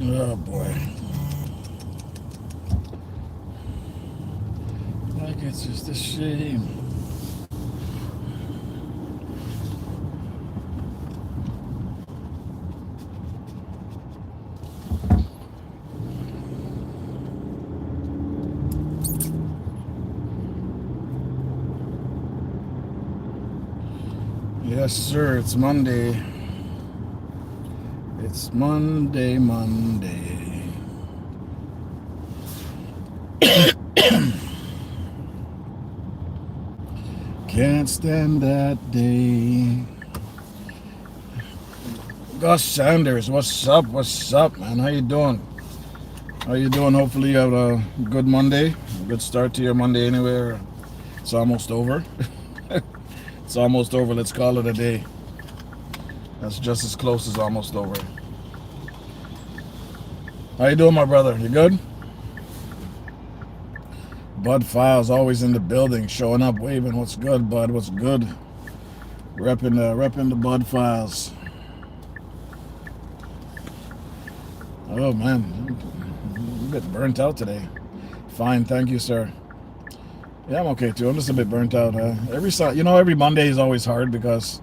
Oh boy. Like it's just a shame. Yes, sir. It's Monday. It's Monday, Monday. Can't stand that day. Gus Sanders, what's up? What's up, man? How you doing? How you doing? Hopefully you have a good Monday, a good start to your Monday anyway. It's almost over. It's almost over. Let's call it a day. That's just as close as almost over. How you doing, my brother? You good? Bud Files always in the building, showing up, waving. What's good, Bud? What's good? Repping the Bud Files. Oh man, I'm a bit burnt out today. Fine, thank you, sir. Yeah, I'm okay too. I'm just a bit burnt out. Every Monday is always hard because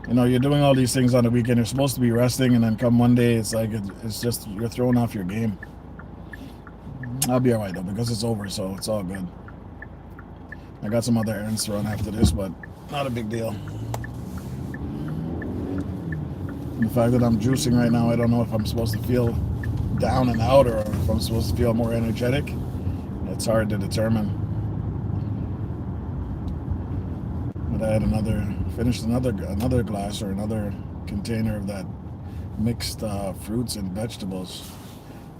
you're doing all these things on the weekend. You're supposed to be resting, and then come Monday, it's like it's just you're throwing off your game. I'll be all right though because it's over, so it's all good. I got some other errands to run after this, but not a big deal. The fact that I'm juicing right now, I don't know if I'm supposed to feel down and out or if I'm supposed to feel more energetic. It's hard to determine. But I had finished another glass or another container of that mixed fruits and vegetables.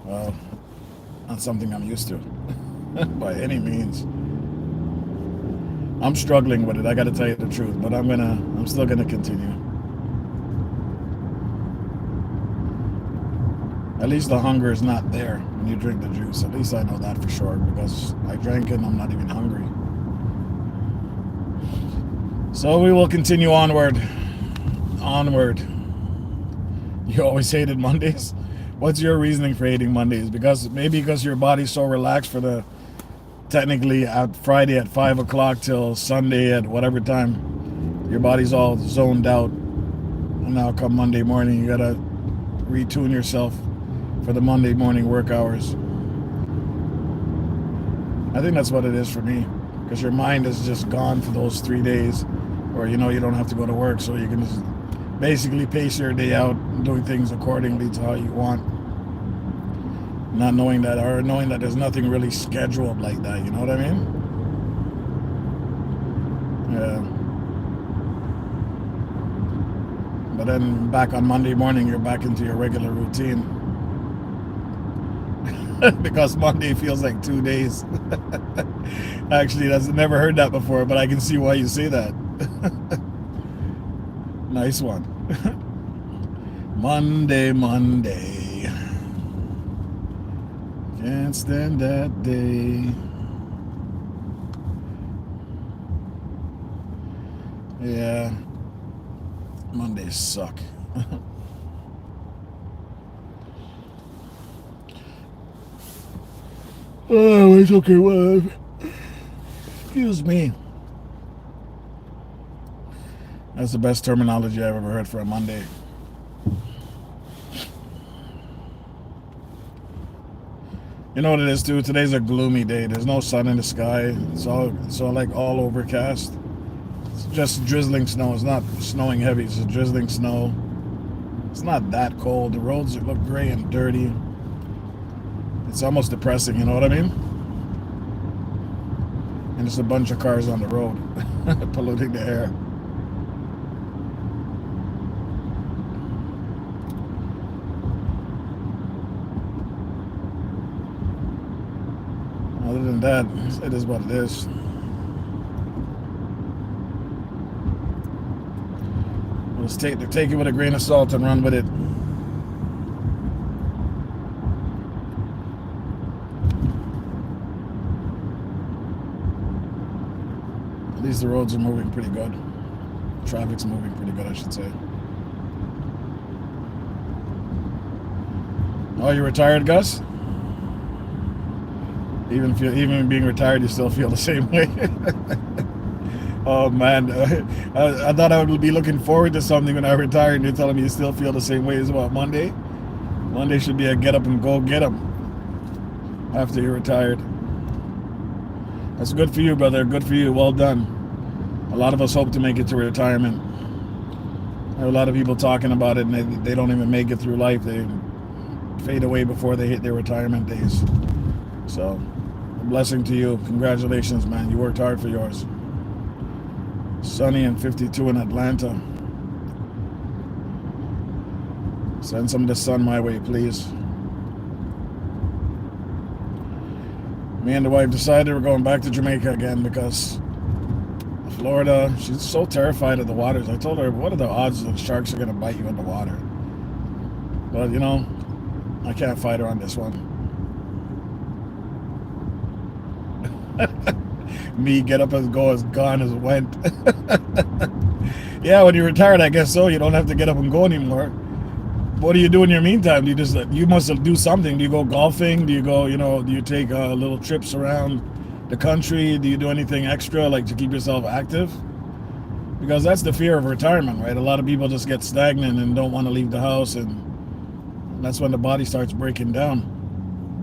Well, not something I'm used to by any means. I'm struggling with it. I got to tell you the truth, but I'm still gonna continue. At least the hunger is not there when you drink the juice. At least I know that for sure because I drank it and I'm not even hungry. So we will continue onward. Onward. You always hated Mondays? What's your reasoning for hating Mondays? Because your body's so relaxed for the technically at Friday at 5 o'clock till Sunday at whatever time. Your body's all zoned out. And now come Monday morning, you gotta retune yourself for the Monday morning work hours. I think that's what it is for me, because your mind is just gone for those 3 days where you don't have to go to work, so you can just basically pace your day out doing things accordingly to how you want, not knowing that there's nothing really scheduled like that. You know what I mean? Yeah. But then back on Monday morning, you're back into your regular routine. Because Monday feels like 2 days. Actually, I've never heard that before, but I can see why you say that. Nice one. Monday. Can't stand that day. Yeah. Mondays suck. Oh, it's okay, whatever. Excuse me. That's the best terminology I've ever heard for a Monday. You know what it is too? Today's a gloomy day. There's no sun in the sky. It's all overcast. It's just drizzling snow. It's not snowing heavy. It's just drizzling snow. It's not that cold. The roads look gray and dirty. It's almost depressing, you know what I mean? And there's a bunch of cars on the road polluting the air. Other than that, it is what it is. Take it with a grain of salt and run with it. At least the roads are moving pretty good. Traffic's moving pretty good, I should say. Oh, you retired, Gus? Even being retired, you still feel the same way. Oh man, I thought I would be looking forward to something when I retire, and you're telling me you still feel the same way as what, Monday? Monday should be a get up and go get 'em after you're retired. That's good for you, brother. Good for you. Well done. A lot of us hope to make it to retirement. There are a lot of people talking about it, and they don't even make it through life. They fade away before they hit their retirement days. So, a blessing to you. Congratulations, man. You worked hard for yours. Sunny and 52 in Atlanta. Send some of the sun my way, please. Me and the wife decided we're going back to Jamaica again because Florida, she's so terrified of the waters. I told her, what are the odds that sharks are going to bite you in the water? But, you know, I can't fight her on this one. Me get up and go as gone as went. Yeah, when you're retired, I guess so. You don't have to get up and go anymore. What do you do in your meantime? You must do something. Do you go golfing? Do you go, do you take little trips around the country? Do you do anything extra, like to keep yourself active? Because that's the fear of retirement, right? A lot of people just get stagnant and don't want to leave the house, and that's when the body starts breaking down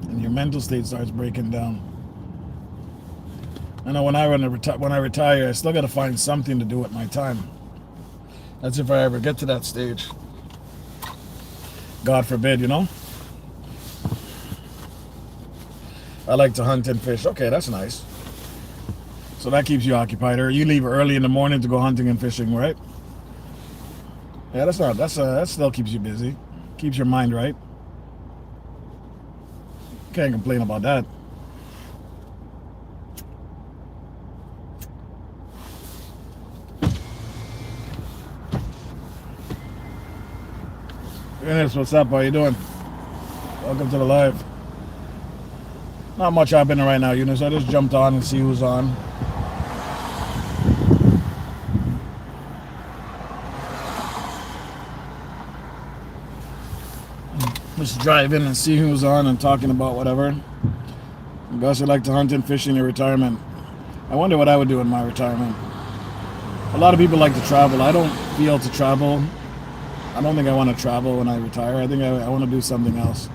and your mental state starts breaking down. I know when I retire, I still got to find something to do with my time. That's if I ever get to that stage. God forbid, I like to hunt and fish. Okay, that's nice. So that keeps you occupied. Or you leave early in the morning to go hunting and fishing, right? Yeah, that still keeps you busy. Keeps your mind right. Can't complain about that. Eunice, what's up? How you doing? Welcome to the live. Not much happening right now, Eunice. I just jumped on and see who's on. Just drive in and see who's on and talking about whatever. Gus would like to hunt and fish in your retirement. I wonder what I would do in my retirement. A lot of people like to travel. I don't feel to travel. I don't think I want to travel when I retire. I think I want to do something else.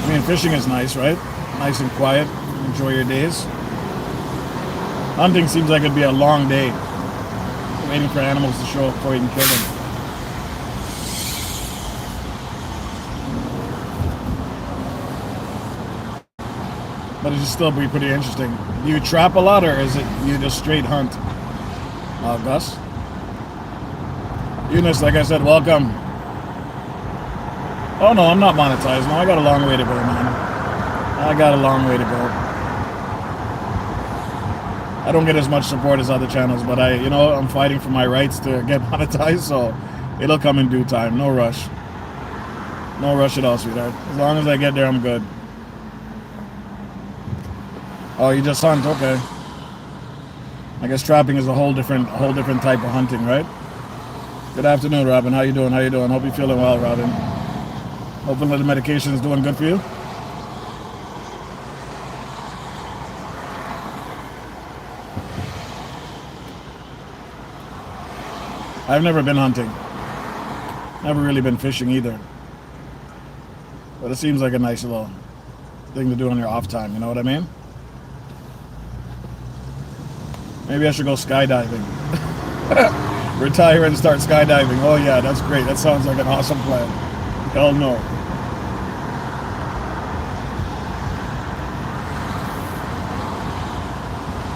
I mean, fishing is nice, right? Nice and quiet. Enjoy your days. Hunting seems like it'd be a long day. Waiting for animals to show up before you can kill them. But it should still be pretty interesting. Do you trap a lot, or is it you just straight hunt? Gus? Eunice, like I said, welcome. Oh no, I'm not monetized. No, I got a long way to go, man. I got a long way to go. I don't get as much support as other channels, but I'm fighting for my rights to get monetized, so it'll come in due time. No rush. No rush at all, sweetheart. As long as I get there, I'm good. Oh, you just hunt? Okay. I guess trapping is a whole different type of hunting, right? Good afternoon, Robin. How you doing? Hope you're feeling well, Robin. Hopefully the medication is doing good for you. I've never been hunting. Never really been fishing either. But it seems like a nice little thing to do on your off time, you know what I mean? Maybe I should go skydiving. Retire and start skydiving. Oh yeah, that's great. That sounds like an awesome plan. Hell no.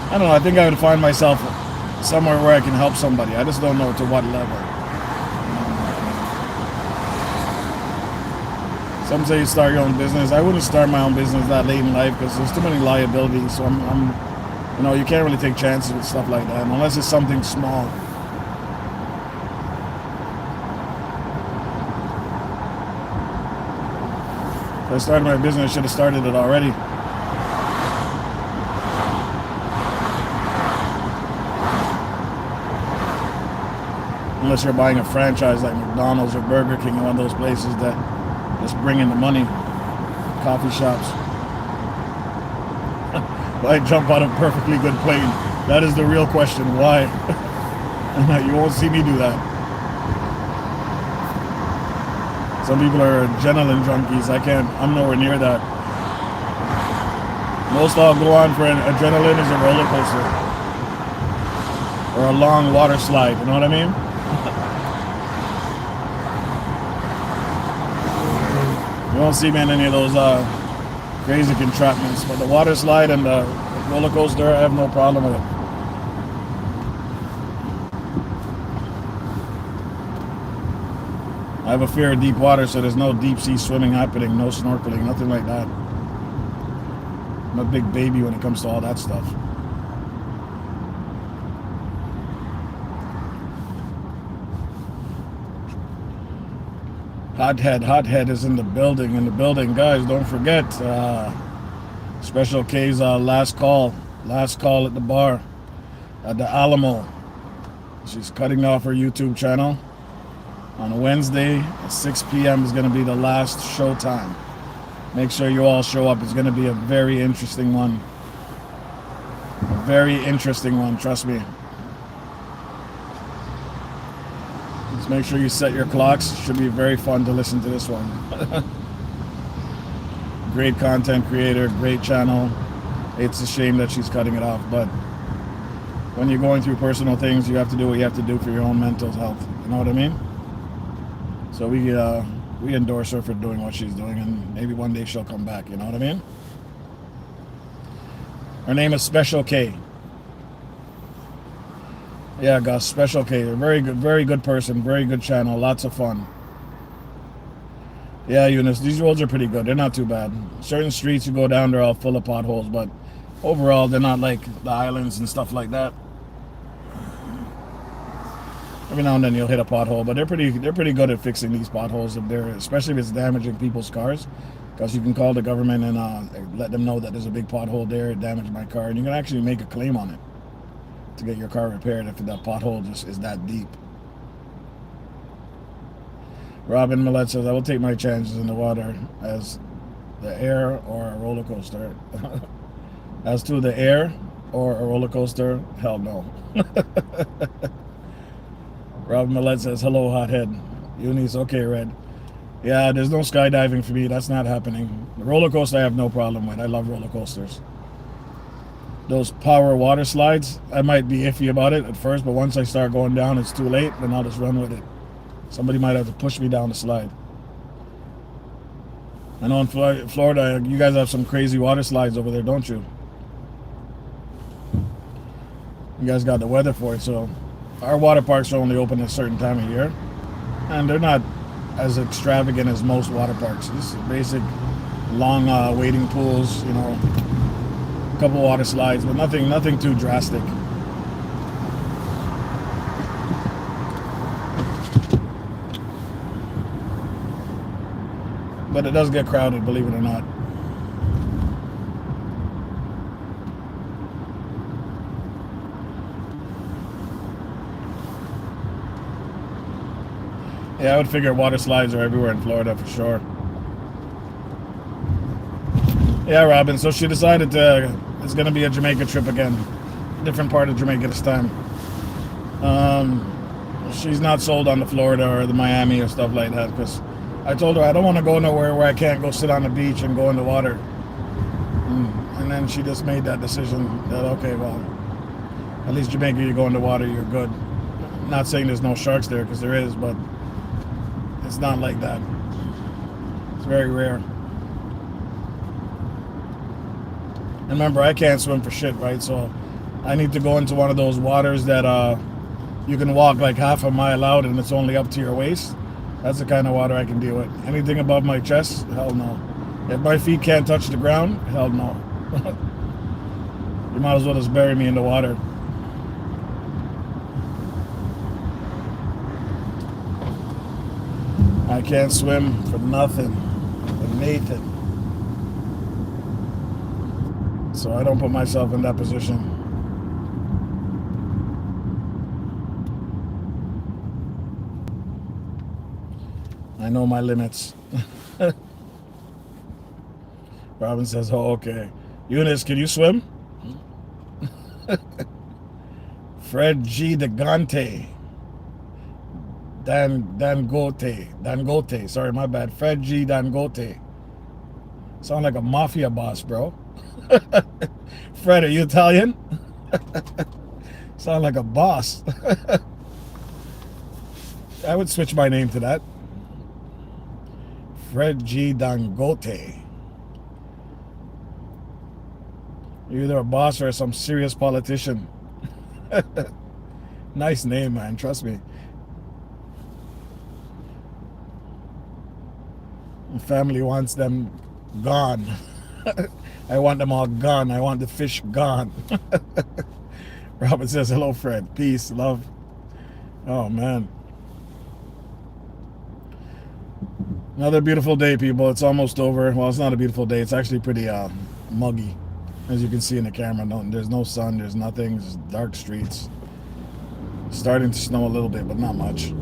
I don't know. I think I would find myself somewhere where I can help somebody. I just don't know to what level. Some say you start your own business. I wouldn't start my own business that late in life because there's too many liabilities. So you can't really take chances with stuff like that unless it's something small. If I started my business, I should have started it already. Unless you're buying a franchise like McDonald's or Burger King, one of those places that just bring in the money. Coffee shops. Why jump out of a perfectly good plane? That is the real question. Why? You won't see me do that. Some people are adrenaline junkies. I'm nowhere near that. Most I'll go on for an adrenaline is a roller coaster. Or a long water slide, you know what I mean? You won't see me in any of those crazy entrapments. But the water slide and the roller coaster, I have no problem with it. I have a fear of deep water, so there's no deep sea swimming happening, no snorkeling, nothing like that. I'm a big baby when it comes to all that stuff. Hothead is in the building, guys. Don't forget, Special K's last call at the bar at the Alamo. She's cutting off her YouTube channel on Wednesday at 6 p.m. is going to be the last show time. Make sure you all show up. It's going to be a very interesting one. A very interesting one, trust me. Just make sure you set your clocks. It should be very fun to listen to this one. Great content creator, great channel. It's a shame that she's cutting it off, but when you're going through personal things, you have to do what you have to do for your own mental health. You know what I mean? So we endorse her for doing what she's doing, and maybe one day she'll come back. You know what I mean? Her name is Special K. Yeah, Gus, Special K. Very good person, very good channel, lots of fun. Yeah, Eunice, these roads are pretty good. They're not too bad. Certain streets you go down, they're all full of potholes, but overall, they're not like the islands and stuff like that. Every now and then you'll hit a pothole, but they're pretty good at fixing these potholes especially if it's damaging people's cars, because you can call the government and let them know that there's a big pothole there, it damaged my car, and you can actually make a claim on it to get your car repaired if that pothole just is that deep. Robin Millette says, I will take my chances in the water as the air or a roller coaster. As to the air or a roller coaster, hell no. Robin Millette says, hello, hothead. Eunice, okay, Red. Yeah, there's no skydiving for me. That's not happening. The roller coaster I have no problem with. I love roller coasters. Those power water slides, I might be iffy about it at first, but once I start going down, it's too late, then I'll just run with it. Somebody might have to push me down the slide. I know in Florida, you guys have some crazy water slides over there, don't you? You guys got the weather for it, so our water parks are only open at a certain time of year, and they're not as extravagant as most water parks. This is basic, long wading pools, you know, a couple water slides, but nothing too drastic. But it does get crowded, believe it or not. Yeah, I would figure water slides are everywhere in Florida for sure. Yeah, Robin, so she decided it's going to be a Jamaica trip again. Different part of Jamaica this time. She's not sold on the Florida or the Miami or stuff like that, because I told her I don't want to go nowhere where I can't go sit on the beach and go in the water. And then she just made that decision that, okay, well, at least Jamaica, you go in the water, you're good. I'm not saying there's no sharks there, because there is, but it's not like that. It's very rare. And remember, I can't swim for shit, right? So I need to go into one of those waters that you can walk like half a mile out and it's only up to your waist. That's the kind of water I can deal with. Anything above my chest, hell no. If my feet can't touch the ground, hell no. You might as well just bury me in the water. I can't swim for nothing, for Nathan. So I don't put myself in that position. I know my limits. Robin says, oh, okay. Eunice, can you swim? Fred G. DeGante. Dangote. Sorry, my bad. Fred G. Dangote. Sound like a mafia boss, bro. Fred, are you Italian? Sound like a boss. I would switch my name to that. Fred G. Dangote. You're either a boss or some serious politician. Nice name, man. Trust me. My family wants them gone. I want them all gone. I want the fish gone. Robert says, hello, Fred. Peace, love. Oh, man. Another beautiful day, people. It's almost over. Well, it's not a beautiful day. It's actually pretty muggy. As you can see in the camera, there's no sun, there's nothing, it's dark streets. It's starting to snow a little bit, but not much.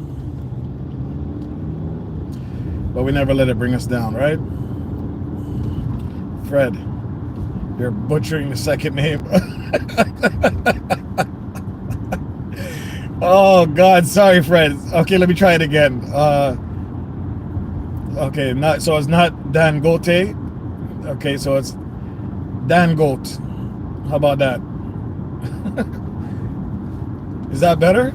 But we never let it bring us down, right? Fred, you're butchering the second name. Oh, God, sorry, Fred. Okay, let me try it again. Okay, so it's not Dangote. Okay, so it's Dangote. How about that? Is that better?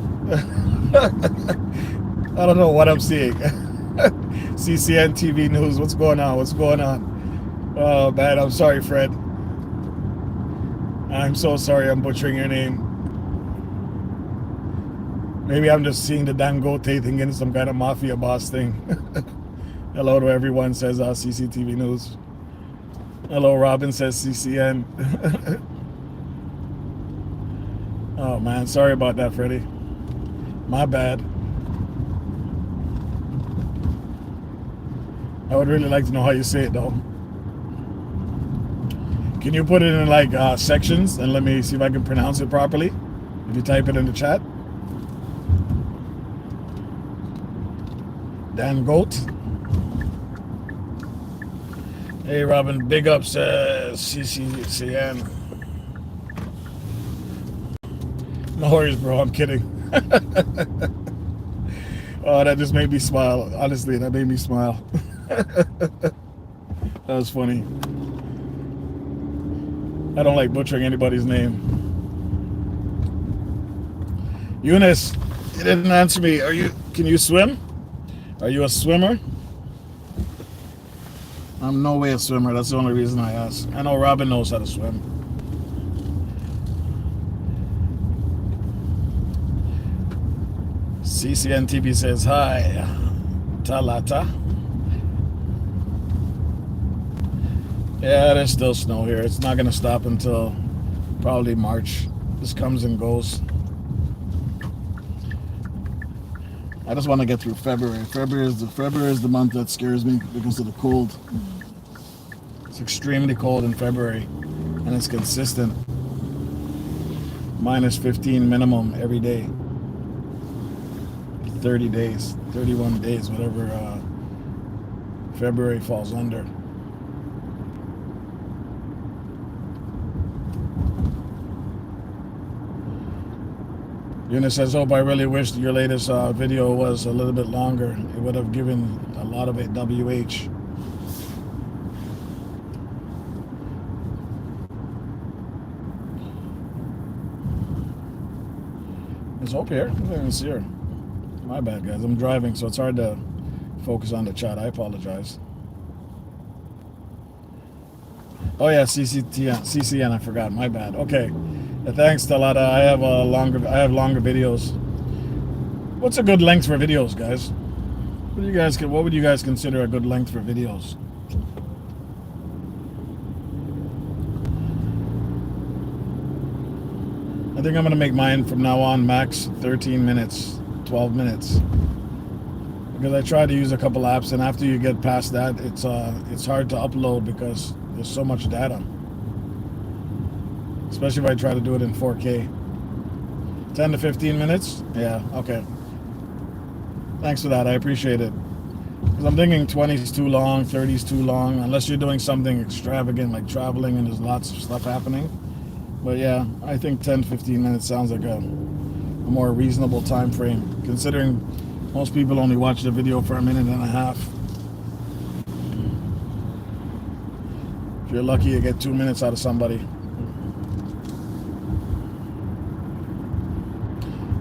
I don't know what I'm seeing. CCN TV News. What's going on? What's going on? Oh, man. I'm sorry, Fred. I'm so sorry I'm butchering your name. Maybe I'm just seeing the Dangote thinking it's some kind of mafia boss thing. Hello to everyone, says CCTV News. Hello, Robin, says CCN. Oh, man. Sorry about that, Freddie. My bad. I would really like to know how you say it, though. Can you put it in, like, sections and let me see if I can pronounce it properly? If you type it in the chat. Dangote. Hey, Robin, big ups, CCCN. No worries, bro. I'm kidding. Oh, that just made me smile. Honestly, that made me smile. That was funny. I don't like butchering anybody's name. Eunice, you didn't answer me. Can you swim? Are you a swimmer? I'm no way a swimmer. That's the only reason I ask. I know Robin knows how to swim. CCNTV says hi. Talata. Yeah, there's still snow here. It's not going to stop until probably March. This comes and goes. I just want to get through February. February is the month that scares me because of the cold. It's extremely cold in February, and it's consistent. Minus 15 minimum every day. 30 days, 31 days, whatever February falls under. Eunice says, hope I really wished your latest video was a little bit longer. It would have given a lot of it WH. Is Hope here? I didn't even see her. My bad, guys. I'm driving, so it's hard to focus on the chat. I apologize. Oh yeah, CCN. I forgot. My bad. Okay. Thanks, Talata. I have longer videos. What's a good length for videos, guys? What would you guys consider a good length for videos? I think I'm gonna make mine from now on max 13 minutes, 12 minutes. Because I try to use a couple apps, and after you get past that, it's hard to upload because there's so much data. Especially if I try to do it in 4K. 10 to 15 minutes? Yeah, okay. Thanks for that. I appreciate it. Because I'm thinking 20 is too long, 30 is too long, unless you're doing something extravagant like traveling and there's lots of stuff happening. But yeah, I think 10, 15 minutes sounds like a more reasonable time frame, considering most people only watch the video for a minute and a half. If you're lucky, you get 2 minutes out of somebody.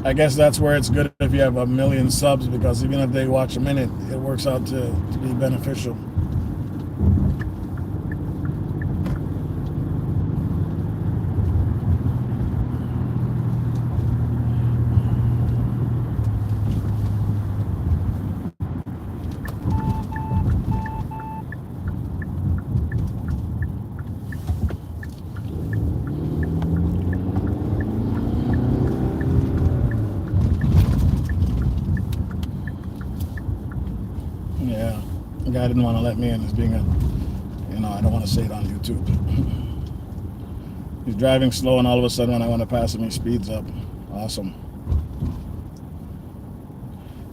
I guess that's where it's good if you have a million subs, because even if they watch a minute, it works out to be beneficial. Yeah, the guy didn't want to let me in as being I don't want to say it on YouTube. He's driving slow, and all of a sudden when I want to pass him, he speeds up. Awesome.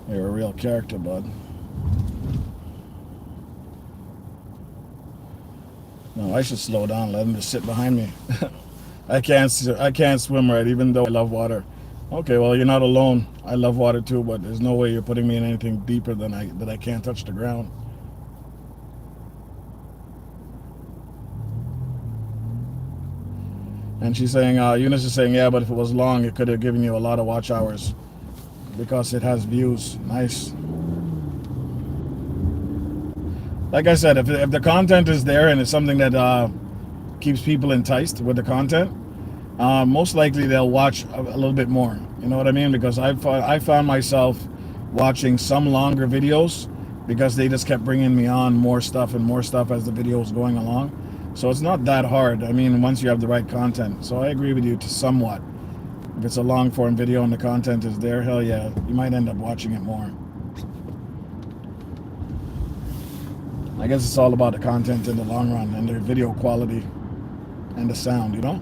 You're a real character, bud. No, I should slow down, let him just sit behind me. I can't swim right, even though I love water. Okay, well, you're not alone. I love water too, but there's no way you're putting me in anything deeper than that I can't touch the ground. And she's saying, Eunice is saying, yeah, but if it was long, it could have given you a lot of watch hours because it has views. Nice. Like I said, if the content is there and it's something that keeps people enticed with the content, most likely they'll watch a little bit more. You know what I mean? Because I found myself watching some longer videos because they just kept bringing me on more stuff and more stuff as the video was going along. So it's not that hard. I mean, once you have the right content. So I agree with you to somewhat. If it's a long form video and the content is there, hell yeah, you might end up watching it more. I guess it's all about the content in the long run and their video quality and the sound, you know?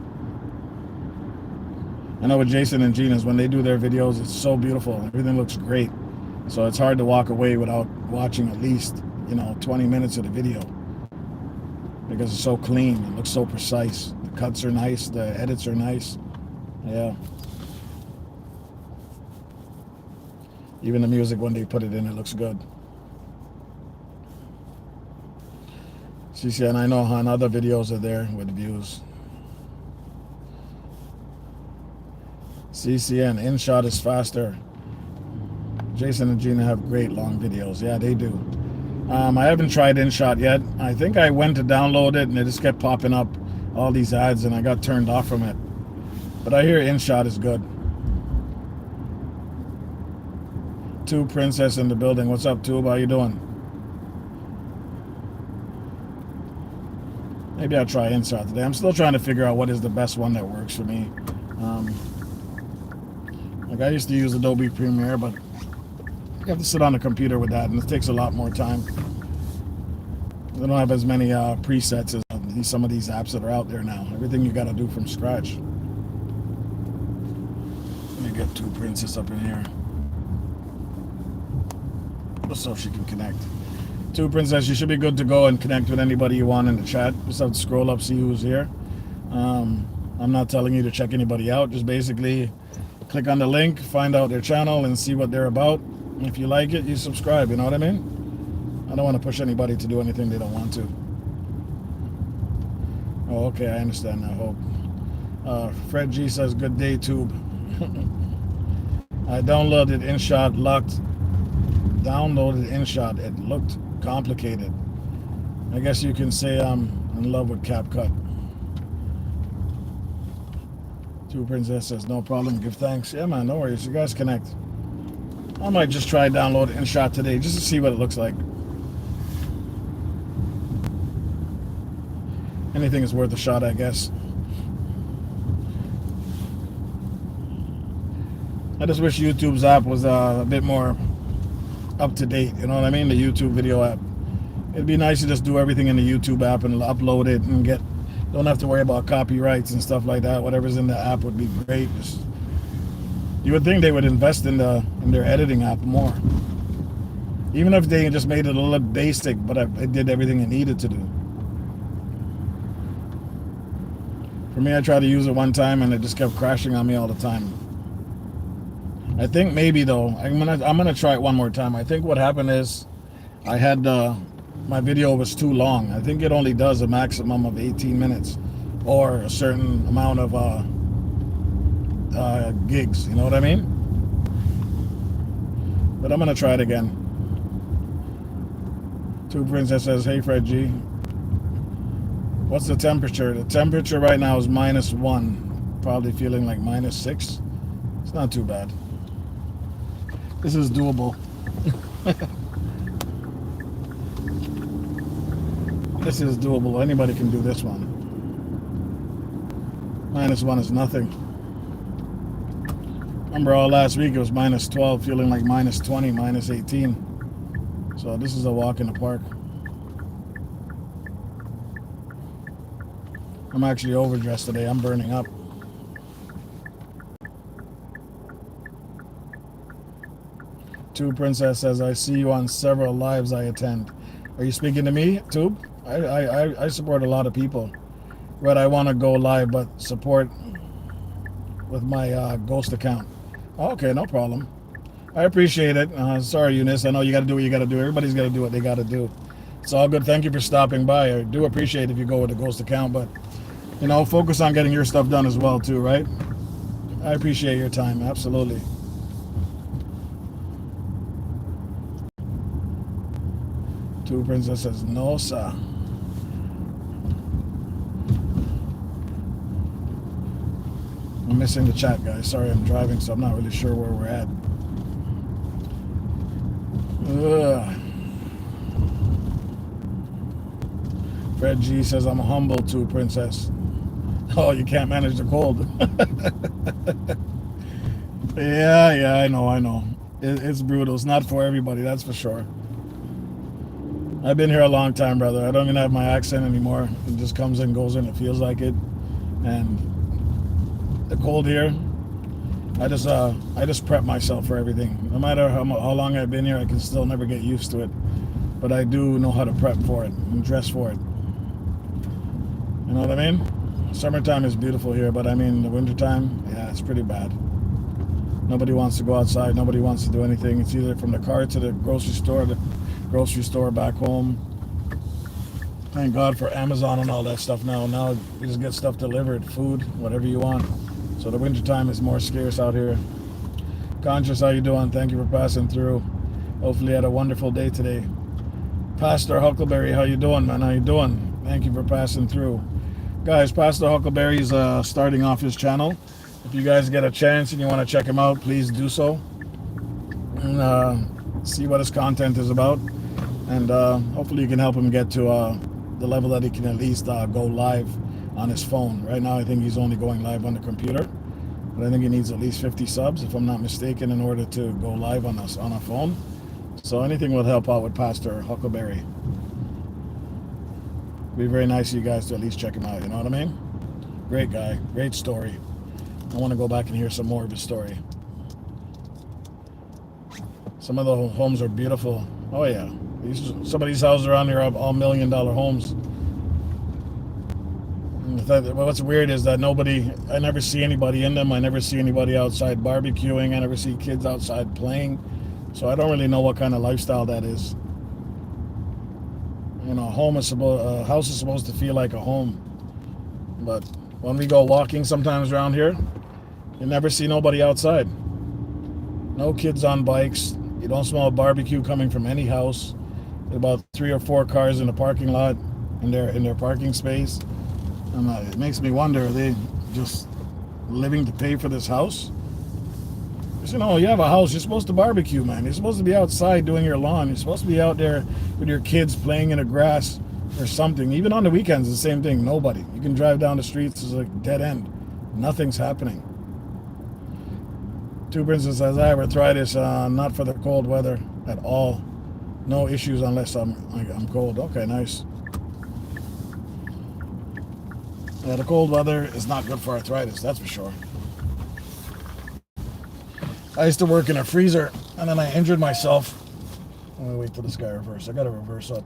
I know with Jason and Gina's, when they do their videos, it's so beautiful. Everything looks great. So it's hard to walk away without watching at least, 20 minutes of the video. Because it's so clean, it looks so precise. The cuts are nice, the edits are nice. Yeah. Even the music, when they put it in, it looks good. She said, and I know Han, other videos are there with views. CCN, InShot is faster. Jason and Gina have great long videos. Yeah, they do. I haven't tried InShot yet. I think I went to download it and it just kept popping up all these ads and I got turned off from it. But I hear InShot is good. Tube Princess in the building. What's up, Tube? How you doing? Maybe I'll try InShot today. I'm still trying to figure out what is the best one that works for me. Like I used to use Adobe Premiere, but you have to sit on the computer with that, and it takes a lot more time. They don't have as many presets as some of these apps that are out there now. Everything you got to do from scratch. Let me get Tube Princess up in here, just so she can connect. Tube Princess, you should be good to go and connect with anybody you want in the chat. Just have to scroll up, see who's here. I'm not telling you to check anybody out. Just basically click on the link, find out their channel, and see what they're about. If you like it, you subscribe. You know what I mean? I don't want to push anybody to do anything they don't want to. Oh, okay, I understand now. Hope. Fred G says, good day, Tube. I downloaded InShot, downloaded InShot. It looked complicated. I guess you can say I'm in love with CapCut. Tube Princess says, no problem, give thanks. Yeah, man, no worries. You guys connect. I might just try download InShot today just to see what it looks like. Anything is worth a shot, I guess. I just wish YouTube's app was a bit more up to date. You know what I mean? The YouTube video app. It'd be nice to just do everything in the YouTube app and upload it and don't have to worry about copyrights and stuff like that. Whatever's in the app would be great. You would think they would invest in their editing app more. Even if they just made it a little basic, but it did everything it needed to do. For me, I tried to use it one time and it just kept crashing on me all the time. I think maybe though, I'm gonna try it one more time. I think what happened is I had my video was too long. I think it only does a maximum of 18 minutes or a certain amount of gigs. You know what I mean? But I'm gonna try it again. Two Princess says, "Hey Fred G, what's the temperature?" The temperature right now is -1. Probably feeling like -6. It's not too bad. This is doable. This is doable. Anybody can do this one. -1 is nothing. Remember all last week it was -12, feeling like -20, -18. So this is a walk in the park. I'm actually overdressed today. I'm burning up. Two Princess says, "I see you on several lives I attend." Are you speaking to me, Tube? I support a lot of people. But I want to go live, but support with my Ghost account. Okay, no problem. I appreciate it. Sorry, Eunice. I know you got to do what you got to do. Everybody's got to do what they got to do. It's all good. Thank you for stopping by. I do appreciate if you go with the Ghost account, but you know, focus on getting your stuff done as well, too, right? I appreciate your time. Absolutely. Two Princess says, "No, sir." I'm missing the chat, guys. Sorry, I'm driving, so I'm not really sure where we're at. Fred G says, "I'm humble too, Princess." Oh, you can't manage the cold. Yeah, I know. It's brutal. It's not for everybody, that's for sure. I've been here a long time, brother. I don't even have my accent anymore. It just comes and goes and it feels like it. And the cold here, I just prep myself for everything. No matter how long I've been here, I can still never get used to it. But I do know how to prep for it and dress for it. You know what I mean? Summertime is beautiful here, but I mean the wintertime, yeah, it's pretty bad. Nobody wants to go outside. Nobody wants to do anything. It's either from the car to the grocery store back home. Thank God for Amazon and all that stuff now. Now you just get stuff delivered, food, whatever you want. So the wintertime is more scarce out here. Conscious, how you doing? Thank you for passing through. Hopefully you had a wonderful day today. Pastor Huckleberry, how you doing, man? How you doing? Thank you for passing through. Guys, Pastor Huckleberry's starting off his channel. If you guys get a chance and you want to check him out, please do so. And see what his content is about. And hopefully you can help him get to the level that he can at least go live on his phone. Right now I think he's only going live on the computer. But I think he needs at least 50 subs, if I'm not mistaken, in order to go live on a phone. So anything will help out with Pastor Huckleberry. It'd be very nice of you guys to at least check him out, you know what I mean? Great guy, great story. I want to go back and hear some more of his story. Some of the homes are beautiful. Oh yeah, some of these houses around here are all $1 million homes. What's weird is that I never see anybody in them. I never see anybody outside barbecuing. I never see kids outside playing. So I don't really know what kind of lifestyle that is. You know, a house is supposed to feel like a home. But when we go walking sometimes around here, you never see nobody outside. No kids on bikes. You don't smell a barbecue coming from any house. There's about 3 or 4 cars in the parking lot, in their parking space. And it makes me wonder, are they just living to pay for this house? Because, you know, you have a house, you're supposed to barbecue, man. You're supposed to be outside doing your lawn. You're supposed to be out there with your kids playing in the grass or something. Even on the weekends, the same thing. Nobody. You can drive down the streets, it's like dead end. Nothing's happening. Two Princess says, "I have arthritis, not for the cold weather at all. No issues unless I'm cold." Okay, nice. Yeah, the cold weather is not good for arthritis, that's for sure. I used to work in a freezer, and then I injured myself Let me wait till this guy reverse. I gotta reverse up.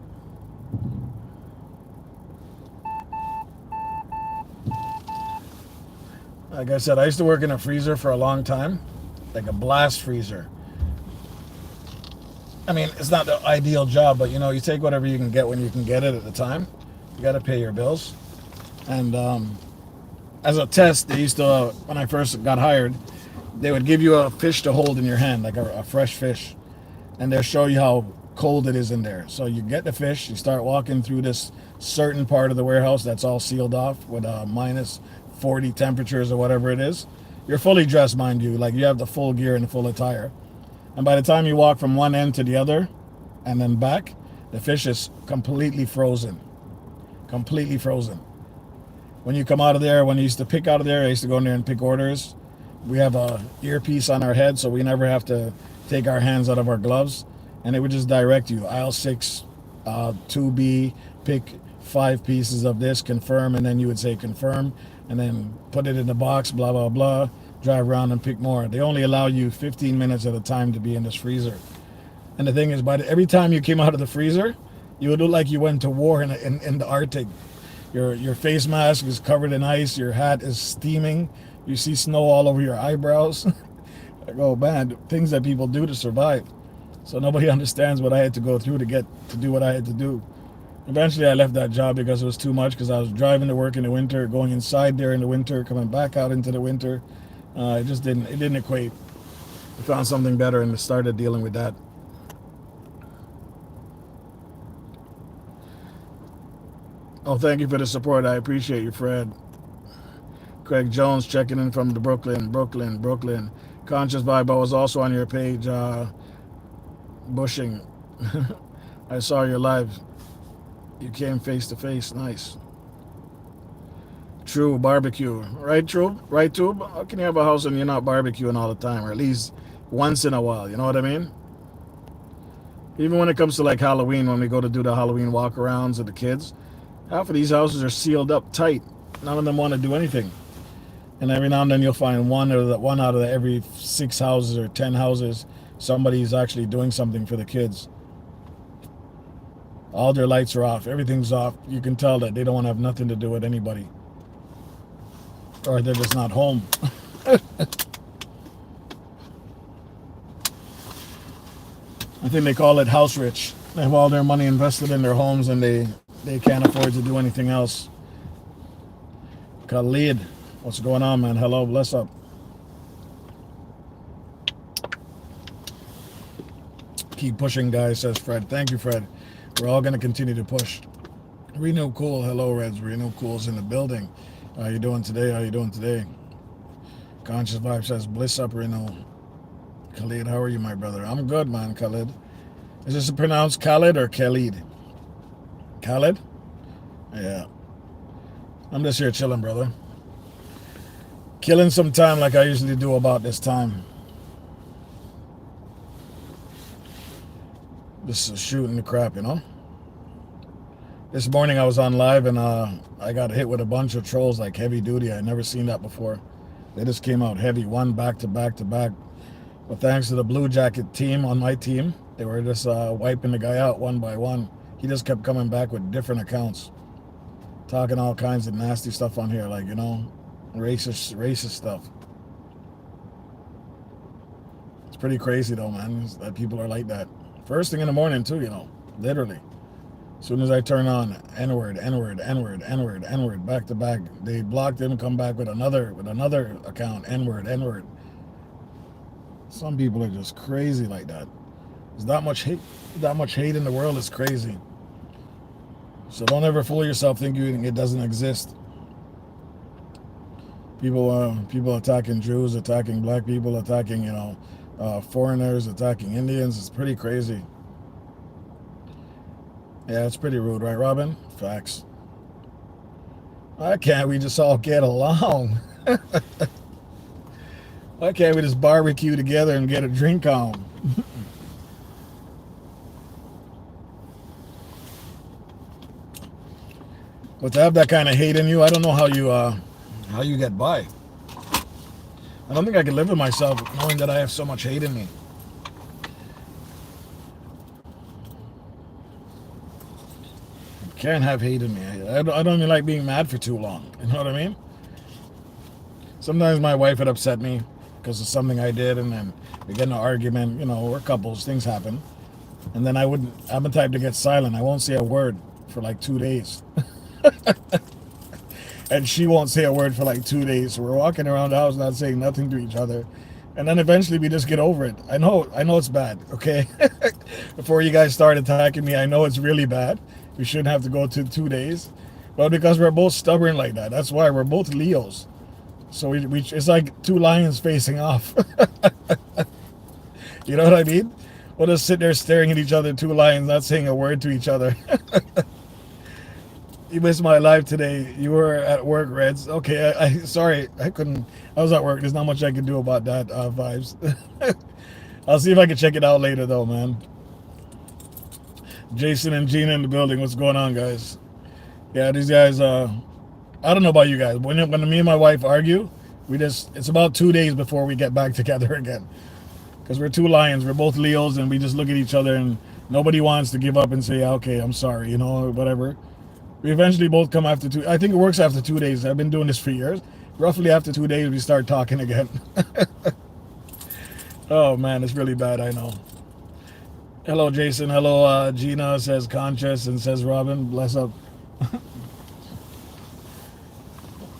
Like I said, I used to work in a freezer for a long time, like a blast freezer. I mean, it's not the ideal job, but you know, you take whatever you can get when you can get it at the time. You got to pay your bills. And as a test, they used to, when I first got hired, they would give you a fish to hold in your hand, like a fresh fish, and they'll show you how cold it is in there. So you get the fish, you start walking through this certain part of the warehouse that's all sealed off with minus 40 temperatures or whatever it is. You're fully dressed, mind you, like you have the full gear and the full attire. And by the time you walk from one end to the other and then back, the fish is completely frozen. Completely frozen. When you come out of there, when you used to pick out of there, I used to go in there and pick orders. We have a earpiece on our head, so we never have to take our hands out of our gloves. And it would just direct you. Aisle 6, 2B, pick 5 pieces of this, confirm, and then you would say confirm, and then put it in the box, blah, blah, blah, drive around and pick more. They only allow you 15 minutes at a time to be in this freezer. And the thing is, every time you came out of the freezer, you would look like you went to war in the Arctic. Your face mask is covered in ice, your hat is steaming, you see snow all over your eyebrows. Like, oh man, things that people do to survive. So nobody understands what I had to go through to do what I had to do. Eventually I left that job because it was too much, because I was driving to work in the winter, going inside there in the winter, coming back out into the winter. It didn't equate. I found something better and started dealing with that. Oh, thank you for the support. I appreciate you, Fred. Craig Jones checking in from the Brooklyn. Conscious Vibe, I was also on your page, bushing. I saw your live. You came face to face. Nice. True barbecue. Right, True? Right, Tube? How can you have a house and you're not barbecuing all the time, or at least once in a while? You know what I mean? Even when it comes to like Halloween, when we go to do the Halloween walkarounds with the kids, half of these houses are sealed up tight. None of them want to do anything. And every now and then you'll find one out of every 6 houses or 10 houses, somebody's actually doing something for the kids. All their lights are off. Everything's off. You can tell that they don't want to have nothing to do with anybody. Or they're just not home. I think they call it house rich. They have all their money invested in their homes and they can't afford to do anything else. Khalid, what's going on, man? Hello, bless up. Keep pushing, guys, says Fred. Thank you, Fred. We're all going to continue to push. Reno Cool, hello, Reds. Reno Cool's in the building. How you doing today? Conscious Vibe says, bliss up, Reno. Khalid, how are you, my brother? I'm good, man, Khalid. Is this pronounced Khalid or Khalid? Khalid? Yeah. I'm just here chilling, brother. Killing some time like I usually do about this time. Just shooting the crap, you know? This morning I was on live and I got hit with a bunch of trolls, like heavy duty. I'd never seen that before. They just came out heavy, one back to back to back. But thanks to the Blue Jacket team on my team, they were just wiping the guy out one by one. He just kept coming back with different accounts, talking all kinds of nasty stuff on here, like, you know, racist stuff. It's pretty crazy though, man, that people are like that. First thing in the morning too, you know, literally. As soon as I turn on, N-word, back to back. They blocked him, come back with another account, N-word. Some people are just crazy like that. There's that much hate in the world. It's crazy. So don't ever fool yourself thinking it doesn't exist. People attacking Jews, attacking black people, attacking, you know, foreigners, attacking Indians. It's pretty crazy. Yeah, it's pretty rude, right, Robin? Facts. Why can't we just all get along? Why can't we just barbecue together and get a drink on? But to have that kind of hate in you, I don't know how you get by. I don't think I can live with myself knowing that I have so much hate in me. can't have hate in me. I don't even like being mad for too long. You know what I mean? Sometimes my wife would upset me because of something I did, and then we get in an argument. You know, we're couples, things happen, and then I'm the type to get silent. I won't say a word for like 2 days, and she won't say a word for like 2 days. So we're walking around the house not saying nothing to each other, and then eventually we just get over it. I know it's bad. Okay, before you guys start attacking me, I know it's really bad. We shouldn't have to go to 2 days, but because we're both stubborn like that, that's why we're both Leos. So we it's like two lions facing off. You know what I mean? We'll just sit there staring at each other, two lions, not saying a word to each other. You missed my live today. You were at work, Reds. Okay, I sorry, I couldn't. I was at work. There's not much I can do about that, vibes. I'll see if I can check it out later, though, man. Jason and Gina in the building. What's going on, guys? Yeah, these guys. I don't know about you guys. When me and my wife argue, it's about 2 days before we get back together again. Because we're two lions. We're both Leos, and we just look at each other, and nobody wants to give up and say, yeah, okay, I'm sorry, you know, whatever. We eventually both come after I think it works after 2 days. I've been doing this for years. Roughly after 2 days, we start talking again. Oh, man, it's really bad, I know. Hello, Jason. Hello, Gina, says Conscious, and says Robin. Bless up.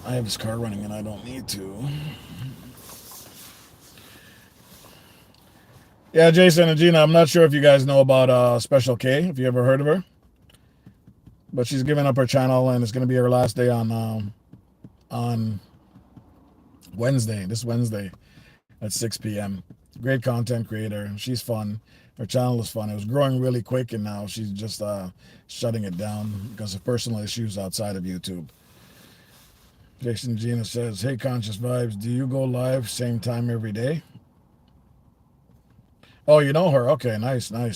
I have this car running, and I don't need to. Yeah, Jason and Gina, I'm not sure if you guys know about Special K, if you ever heard of her. But she's giving up her channel, and it's going to be her last day on Wednesday, this Wednesday at 6 p.m. Great content creator. She's fun. Her channel is fun. It was growing really quick, and now she's just shutting it down because of personal issues outside of YouTube. Jason Gina says, hey, Conscious Vibes, do you go live same time every day? Oh, you know her? Okay, nice. Yeah,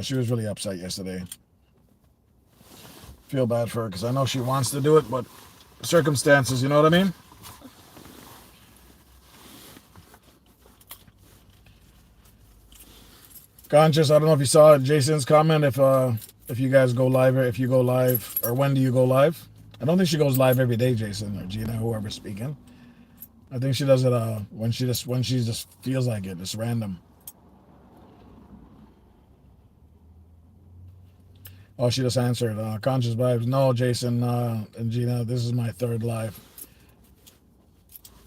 she was really upset yesterday. Feel bad for her because I know she wants to do it, but circumstances, you know what I mean? Conscious, I don't know if you saw Jason's comment, if you guys go live, or if you go live, or when do you go live? I don't think she goes live every day, Jason or Gina, whoever's speaking. I think she does it when she just feels like it. It's random. Oh, she just answered. Conscious Vibes. No, Jason and Gina, this is my third live.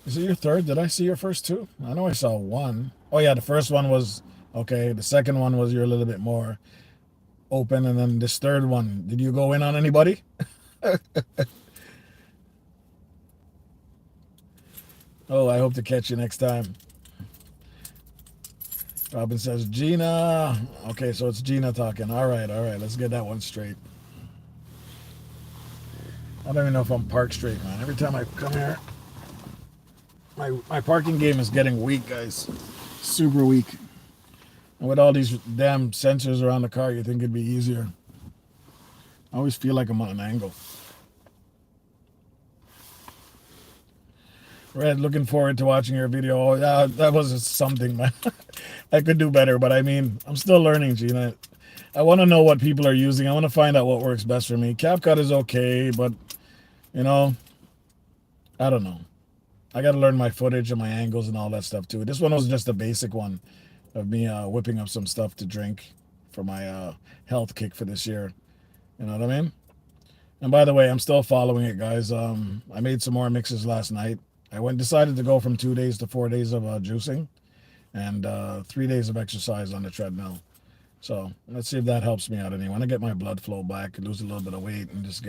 Is it your third? Did I see your first two? I know I saw one. Oh, yeah, the first one was, okay. The second one was you're a little bit more open. And then this third one, did you go in on anybody? Oh, I hope to catch you next time. Robin says, Gina. Okay, so it's Gina talking. All right. Let's get that one straight. I don't even know if I'm parked straight, man. Every time I come here, my parking game is getting weak, guys. Super weak. And with all these damn sensors around the car, you think it'd be easier. I always feel like I'm on an angle. Red, looking forward to watching your video. Oh, yeah, that was something, man. I could do better, but I mean, I'm still learning, Gina. I want to know what people are using. I want to find out what works best for me. CapCut is okay, but, you know, I don't know. I got to learn my footage and my angles and all that stuff, too. This one was just a basic one of me whipping up some stuff to drink for my health kick for this year. You know what I mean? And by the way, I'm still following it, guys. I made some more mixes last night. I decided to go from 2 days to 4 days of juicing and 3 days of exercise on the treadmill. So let's see if that helps me out any. I want to get my blood flow back, lose a little bit of weight, and just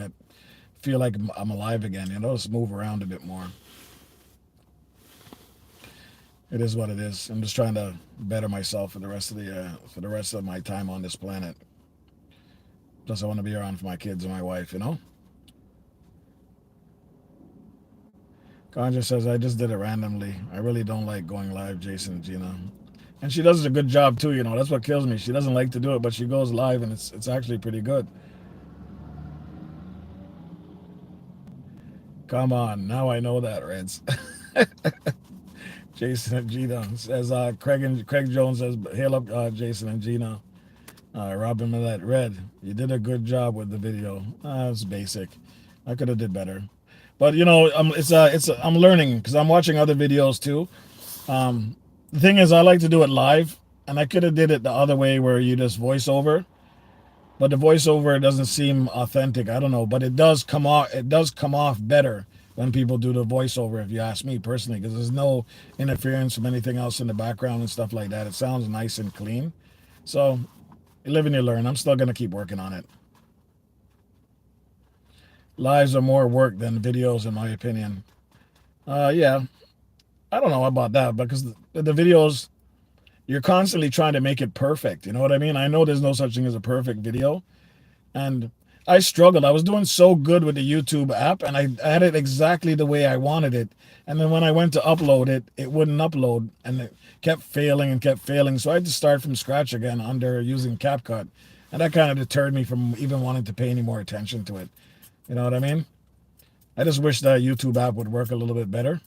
feel like I'm alive again. You know, just move around a bit more. It is what it is. I'm just trying to better myself for the rest of my time on this planet. Plus, I want to be around for my kids and my wife. You know. Conja says, I just did it randomly. I really don't like going live, Jason and Gina. And she does a good job too, you know. That's what kills me. She doesn't like to do it, but she goes live and it's actually pretty good. Come on, now I know that, Reds. Jason and Gina says, Craig Jones says, hail up Jason and Gina. Robin Millette, Red, you did a good job with the video. It's basic. I could have did better. But I'm learning because I'm watching other videos too. The thing is, I like to do it live, and I could have did it the other way where you just voice over. But the voiceover doesn't seem authentic. I don't know, but it does come off. It does come off better when people do the voiceover. If you ask me personally, because there's no interference from anything else in the background and stuff like that. It sounds nice and clean. So you live and you learn. I'm still gonna keep working on it. Lives are more work than videos, in my opinion. Yeah, I don't know about that because the videos you're constantly trying to make it perfect. You know what I mean? I know there's no such thing as a perfect video, and I struggled. I was doing so good with the YouTube app, and I had it exactly the way I wanted it. And then when I went to upload it, it wouldn't upload, and it kept failing and kept failing. So I had to start from scratch again under using CapCut, and that kind of deterred me from even wanting to pay any more attention to it. You know what I mean? I just wish that YouTube app would work a little bit better.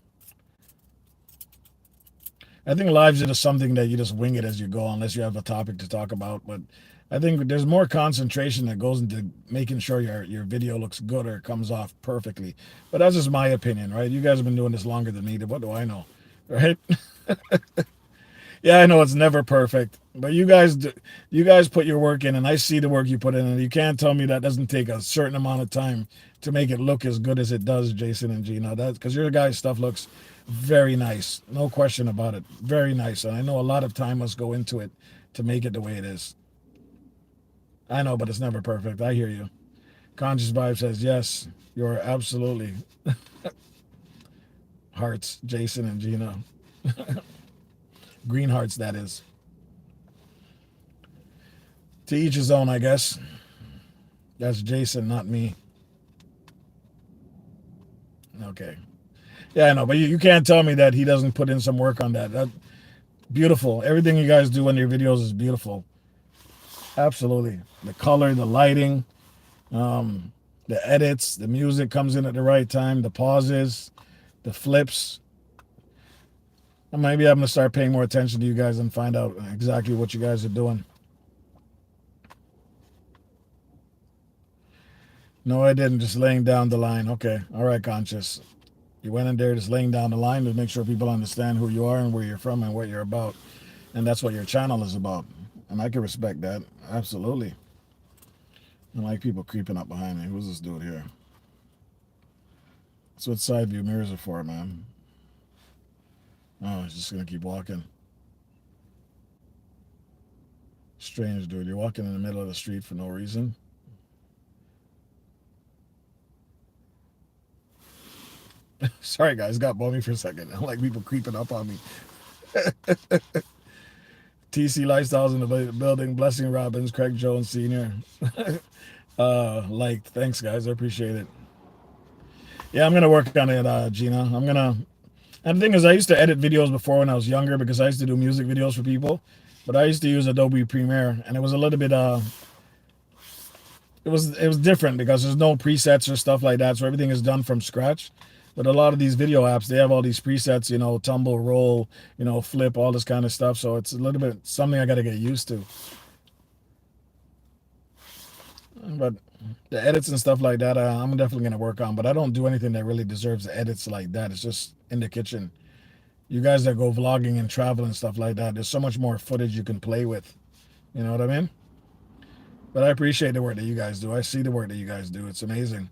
I think lives are just something that you just wing it as you go, unless you have a topic to talk about. But I think there's more concentration that goes into making sure your video looks good or comes off perfectly. But that's just my opinion, right? You guys have been doing this longer than me. What do I know, right? Yeah, I know it's never perfect, but you guys put your work in, and I see the work you put in, and you can't tell me that doesn't take a certain amount of time to make it look as good as it does, Jason and Gina. That's because your guys' stuff looks very nice, no question about it, very nice, and I know a lot of time must go into it to make it the way it is. I know, but it's never perfect. I hear you. Conscious Vibe says yes. You're absolutely hearts, Jason and Gina. Green hearts, that is. To each his own, I guess. That's Jason, not me. Okay. Yeah, I know, but you can't tell me that he doesn't put in some work on that. That beautiful. Everything you guys do in your videos is beautiful. Absolutely. The color, the lighting, the edits, the music comes in at the right time, the pauses, the flips. Maybe I'm going to start paying more attention to you guys and find out exactly what you guys are doing. No, I didn't. Just laying down the line. Okay. All right, Conscious. You went in there just laying down the line to make sure people understand who you are and where you're from and what you're about. And that's what your channel is about. And I can respect that. Absolutely. I like people creeping up behind me. Who's this dude here? That's what side view mirrors are for, man. Oh, he's just going to keep walking. Strange, dude. You're walking in the middle of the street for no reason. Sorry, guys. Got bummy for a second. I don't like people creeping up on me. TC Lifestyles in the building. Blessing Robbins. Craig Jones Sr. Liked. Thanks, guys. I appreciate it. Yeah, I'm going to work on it, Gina. I'm going to... And the thing is, I used to edit videos before when I was younger because I used to do music videos for people. But I used to use Adobe Premiere, and it was a little bit... It was different because there's no presets or stuff like that, so everything is done from scratch. But a lot of these video apps, they have all these presets, tumble, roll, flip, all this kind of stuff. So it's a little bit something I got to get used to. But the edits and stuff like that, I'm definitely going to work on. But I don't do anything that really deserves edits like that. It's just in the kitchen. You guys that go vlogging and travel and stuff like that, there's so much more footage you can play with. You know what I mean? But I appreciate the work that you guys do. I see the work that you guys do. It's amazing.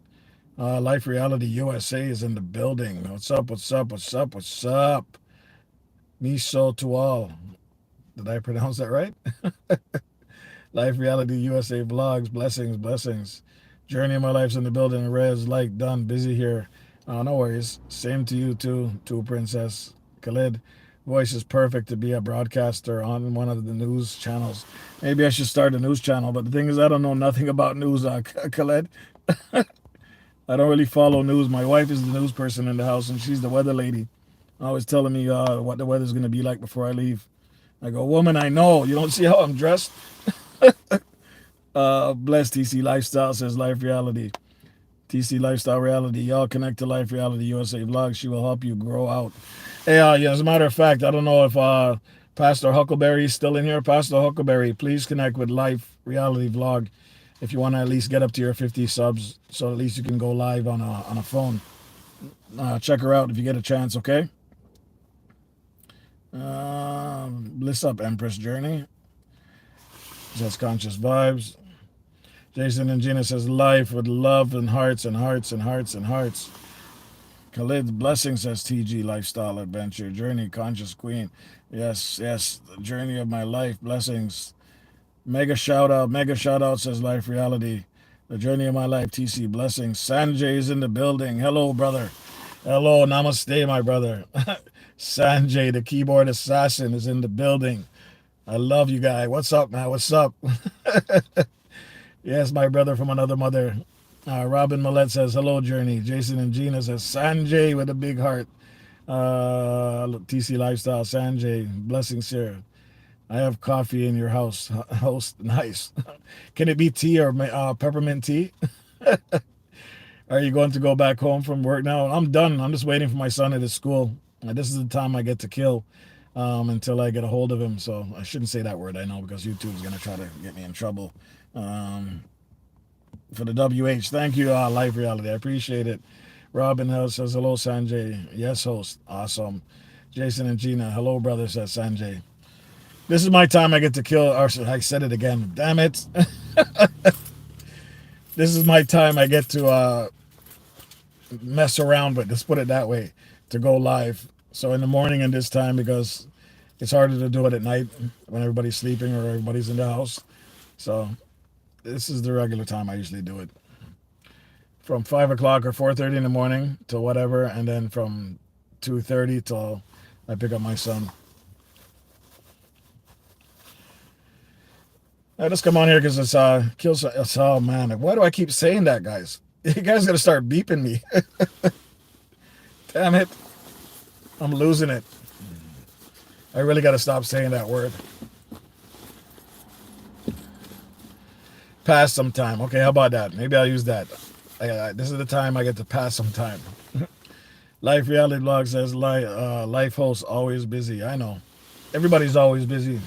Life Reality USA is in the building. What's up? What's up? What's up? What's up? Miso to all. Did I pronounce that right? Life Reality USA vlogs. Blessings, blessings. Journey of my life's in the building. Res, like, done. Busy here. No worries. Same to you too, Princess. Khalid, voice is perfect to be a broadcaster on one of the news channels. Maybe I should start a news channel, but the thing is, I don't know nothing about news, Khalid. I don't really follow news. My wife is the news person in the house, and she's the weather lady. Always telling me what the weather's going to be like before I leave. I go, woman, I know. You don't see how I'm dressed? Bless TC Lifestyle, says Life Reality. TC Lifestyle Reality. Y'all connect to Life Reality USA Vlog. She will help you grow out. Hey, as a matter of fact, I don't know if Pastor Huckleberry is still in here. Pastor Huckleberry, please connect with Life Reality Vlog if you want to at least get up to your 50 subs, so at least you can go live on a phone. Check her out if you get a chance, okay? Bliss up, Empress Journey. Says Conscious Vibes. Jason and Gina says life with love and hearts and hearts and hearts and hearts. Khalid Blessing says TG Lifestyle Adventure Journey Conscious Queen. Yes, yes, the journey of my life. Blessings. Mega shout out says Life Reality. The journey of my life. TC Blessings. Sanjay is in the building. Hello, brother. Hello, namaste, my brother. Sanjay, the keyboard assassin, is in the building. I love you, guy. What's up, man? What's up? Yes, my brother from another mother. Robin Millette says, hello, Journey. Jason and Gina says, Sanjay with a big heart. TC Lifestyle, Sanjay. Blessings, sir. I have coffee in your house. Host, nice. Can it be tea or peppermint tea? Are you going to go back home from work now? I'm done. I'm just waiting for my son at his school. This is the time I get to kill until I get a hold of him. So I shouldn't say that word, I know, because YouTube is going to try to get me in trouble. For the WH, thank you, Life Reality. I appreciate it. Robin Hill says, hello, Sanjay. Yes, host. Awesome. Jason and Gina, hello, brother, says Sanjay. This is my time I get to kill. I said it again. Damn it. This is my time I get to mess around with. Let's put it that way. To go live. So in the morning and this time, because it's harder to do it at night when everybody's sleeping or everybody's in the house. So this is the regular time I usually do it. From 5 o'clock or 4:30 in the morning to whatever, and then from 2:30 till I pick up my son. I just come on here because it's kills. Oh man, why do I keep saying that, guys? You guys gotta start beeping me. Damn it, I'm losing it. I really gotta stop saying that word. Pass some time. Okay, how about that? Maybe I'll use that. This is the time I get to pass some time. Life Reality Vlog says life host always busy. I know. Everybody's always busy.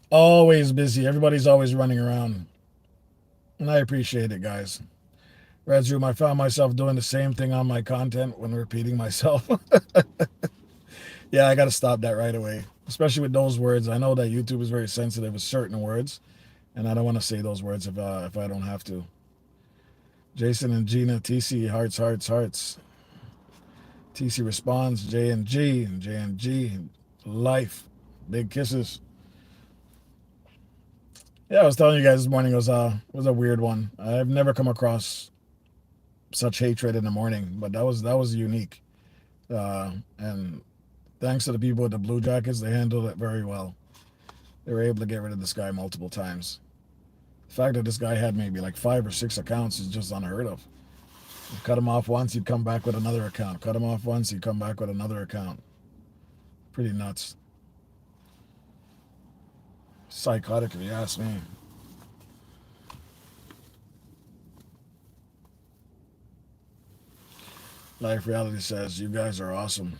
Always busy. Everybody's always running around. And I appreciate it, guys. Red's Room, I found myself doing the same thing on my content when repeating myself. Yeah, I got to stop that right away. Especially with those words. I know that YouTube is very sensitive with certain words. And I don't want to say those words if I don't have to. Jason and Gina, TC, hearts, hearts, hearts. TC responds, J and G, life, big kisses. Yeah, I was telling you guys this morning, it was a weird one. I've never come across such hatred in the morning, but that was unique. And thanks to the people with the Blue Jackets, they handled it very well. They were able to get rid of this guy multiple times. The fact that this guy had maybe like 5 or 6 accounts is just unheard of. You cut him off once, he'd come back with another account. Cut him off once, he'd come back with another account. Pretty nuts. Psychotic, if you ask me. Life Reality says, you guys are awesome.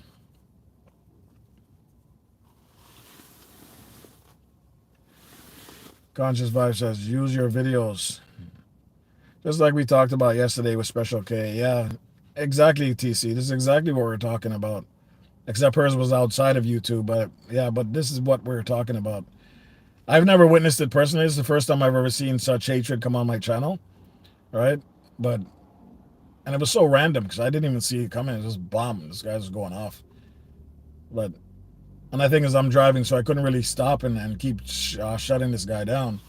Conscious Vibe says, use your videos. Just like we talked about yesterday with Special K. Yeah, exactly, TC. This is exactly what we're talking about. Except hers was outside of YouTube. But yeah, but this is what we're talking about. I've never witnessed it personally. It's the first time I've ever seen such hatred come on my channel. Right? And it was so random because I didn't even see it coming. It was just bomb. This guy was going off. And I think as I'm driving, so I couldn't really stop and keep shutting this guy down.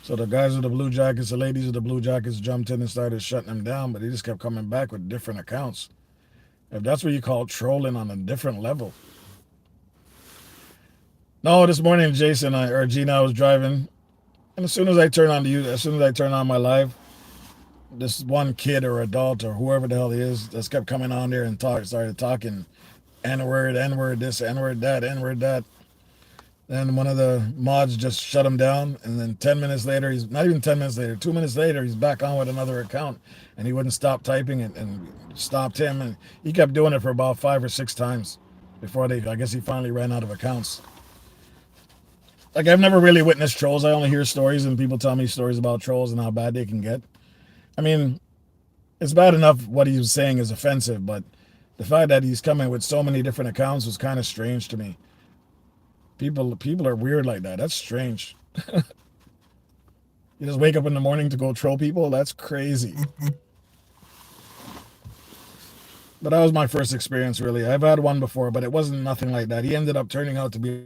So the guys with the Blue Jackets, the ladies with the Blue Jackets jumped in and started shutting him down, but he just kept coming back with different accounts. If that's what you call trolling on a different level. No, this morning, Jason or Gina, I was driving, and as soon as I turn on my live, this one kid or adult or whoever the hell he is just kept coming on there and started talking N-word, N-word this, N-word that, N-word that. Then one of the mods just shut him down, and then 10 minutes later, he's not even 10 minutes later, 2 minutes later, he's back on with another account, and he wouldn't stop typing and stopped him, and he kept doing it for about 5 or 6 times before I guess he finally ran out of accounts. Like I've never really witnessed trolls. I only hear stories and people tell me stories about trolls and how bad they can get. I mean, it's bad enough what he was saying is offensive, but the fact that he's coming with so many different accounts was kind of strange to me. People are weird like that. That's strange. You just wake up in the morning to go troll people? That's crazy. But that was my first experience, really. I've had one before, but it wasn't nothing like that. He ended up turning out to be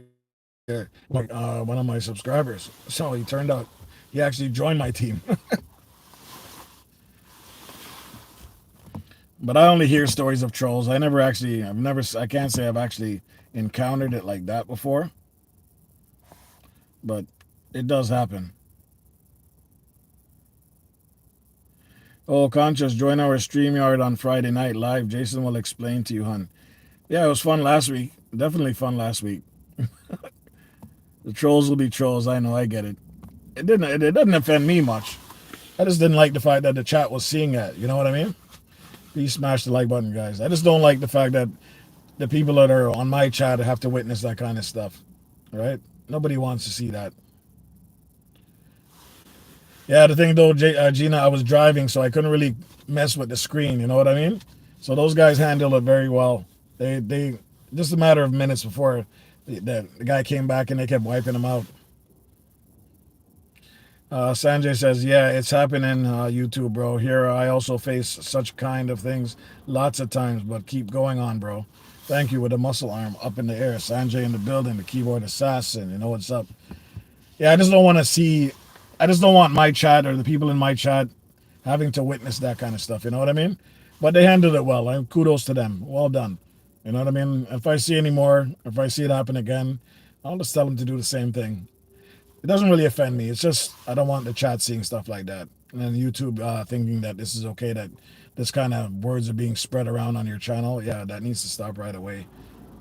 like one of my subscribers. So he turned out, he actually joined my team. But I only hear stories of trolls. I can't say I've actually encountered it like that before. But it does happen. Oh, Conscious, join our StreamYard on Friday night live. Jason will explain to you, hun. Yeah, it was fun last week. Definitely fun last week. The trolls will be trolls. I know, I get it. It doesn't offend me much. I just didn't like the fact that the chat was seeing that. You know what I mean? Please smash the like button, guys. I just don't like the fact that the people that are on my chat have to witness that kind of stuff. Right? Nobody wants to see that. Yeah, the thing though, Gina, I was driving, so I couldn't really mess with the screen. You know what I mean? So those guys handled it very well. They just a matter of minutes before the guy came back and they kept wiping him out. Sanjay says, yeah, it's happening, YouTube, bro. Here I also face such kind of things lots of times, but keep going on, bro. Thank you with a muscle arm up in the air. Sanjay in the building, the keyboard assassin. You know what's up? Yeah, I just don't want my chat or the people in my chat having to witness that kind of stuff. You know what I mean? But they handled it well. Kudos to them. Well done. You know what I mean? If I see any more, if I see it happen again, I'll just tell them to do the same thing. It doesn't really offend me. It's just I don't want the chat seeing stuff like that. And then YouTube thinking that this is okay, that this kind of words are being spread around on your channel. Yeah, that needs to stop right away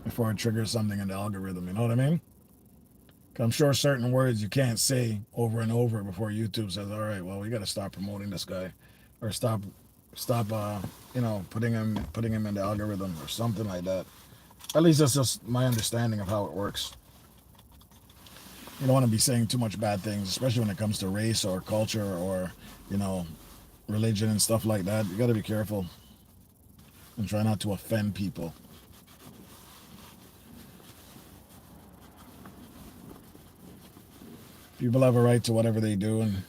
before it triggers something in the algorithm. You know what I mean? I'm sure certain words you can't say over and over before YouTube says, all right, well, we got to stop promoting this guy or stop putting him in the algorithm or something like that. At least that's just my understanding of how it works. You don't want to be saying too much bad things, especially when it comes to race or culture or, religion and stuff like that. You got to be careful and try not to offend people. People have a right to whatever they do, and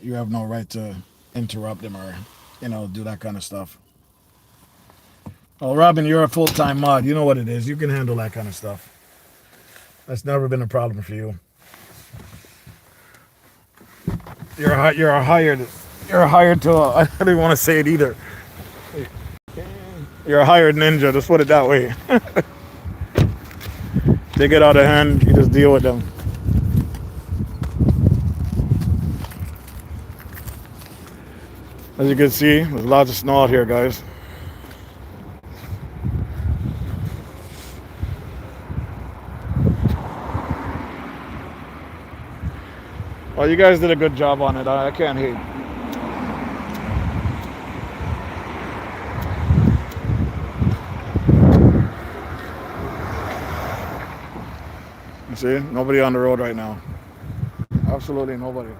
you have no right to interrupt them or, do that kind of stuff. Oh, Robin, you're a full-time mod. You know what it is. You can handle that kind of stuff. That's never been a problem for you. You're hired to. I don't even want to say it either. You're a hired ninja. Just put it that way. They get out of hand. You just deal with them. As you can see, there's lots of snow out here, guys. Well, you guys did a good job on it. I can't hate. You see? Nobody on the road right now. Absolutely nobody.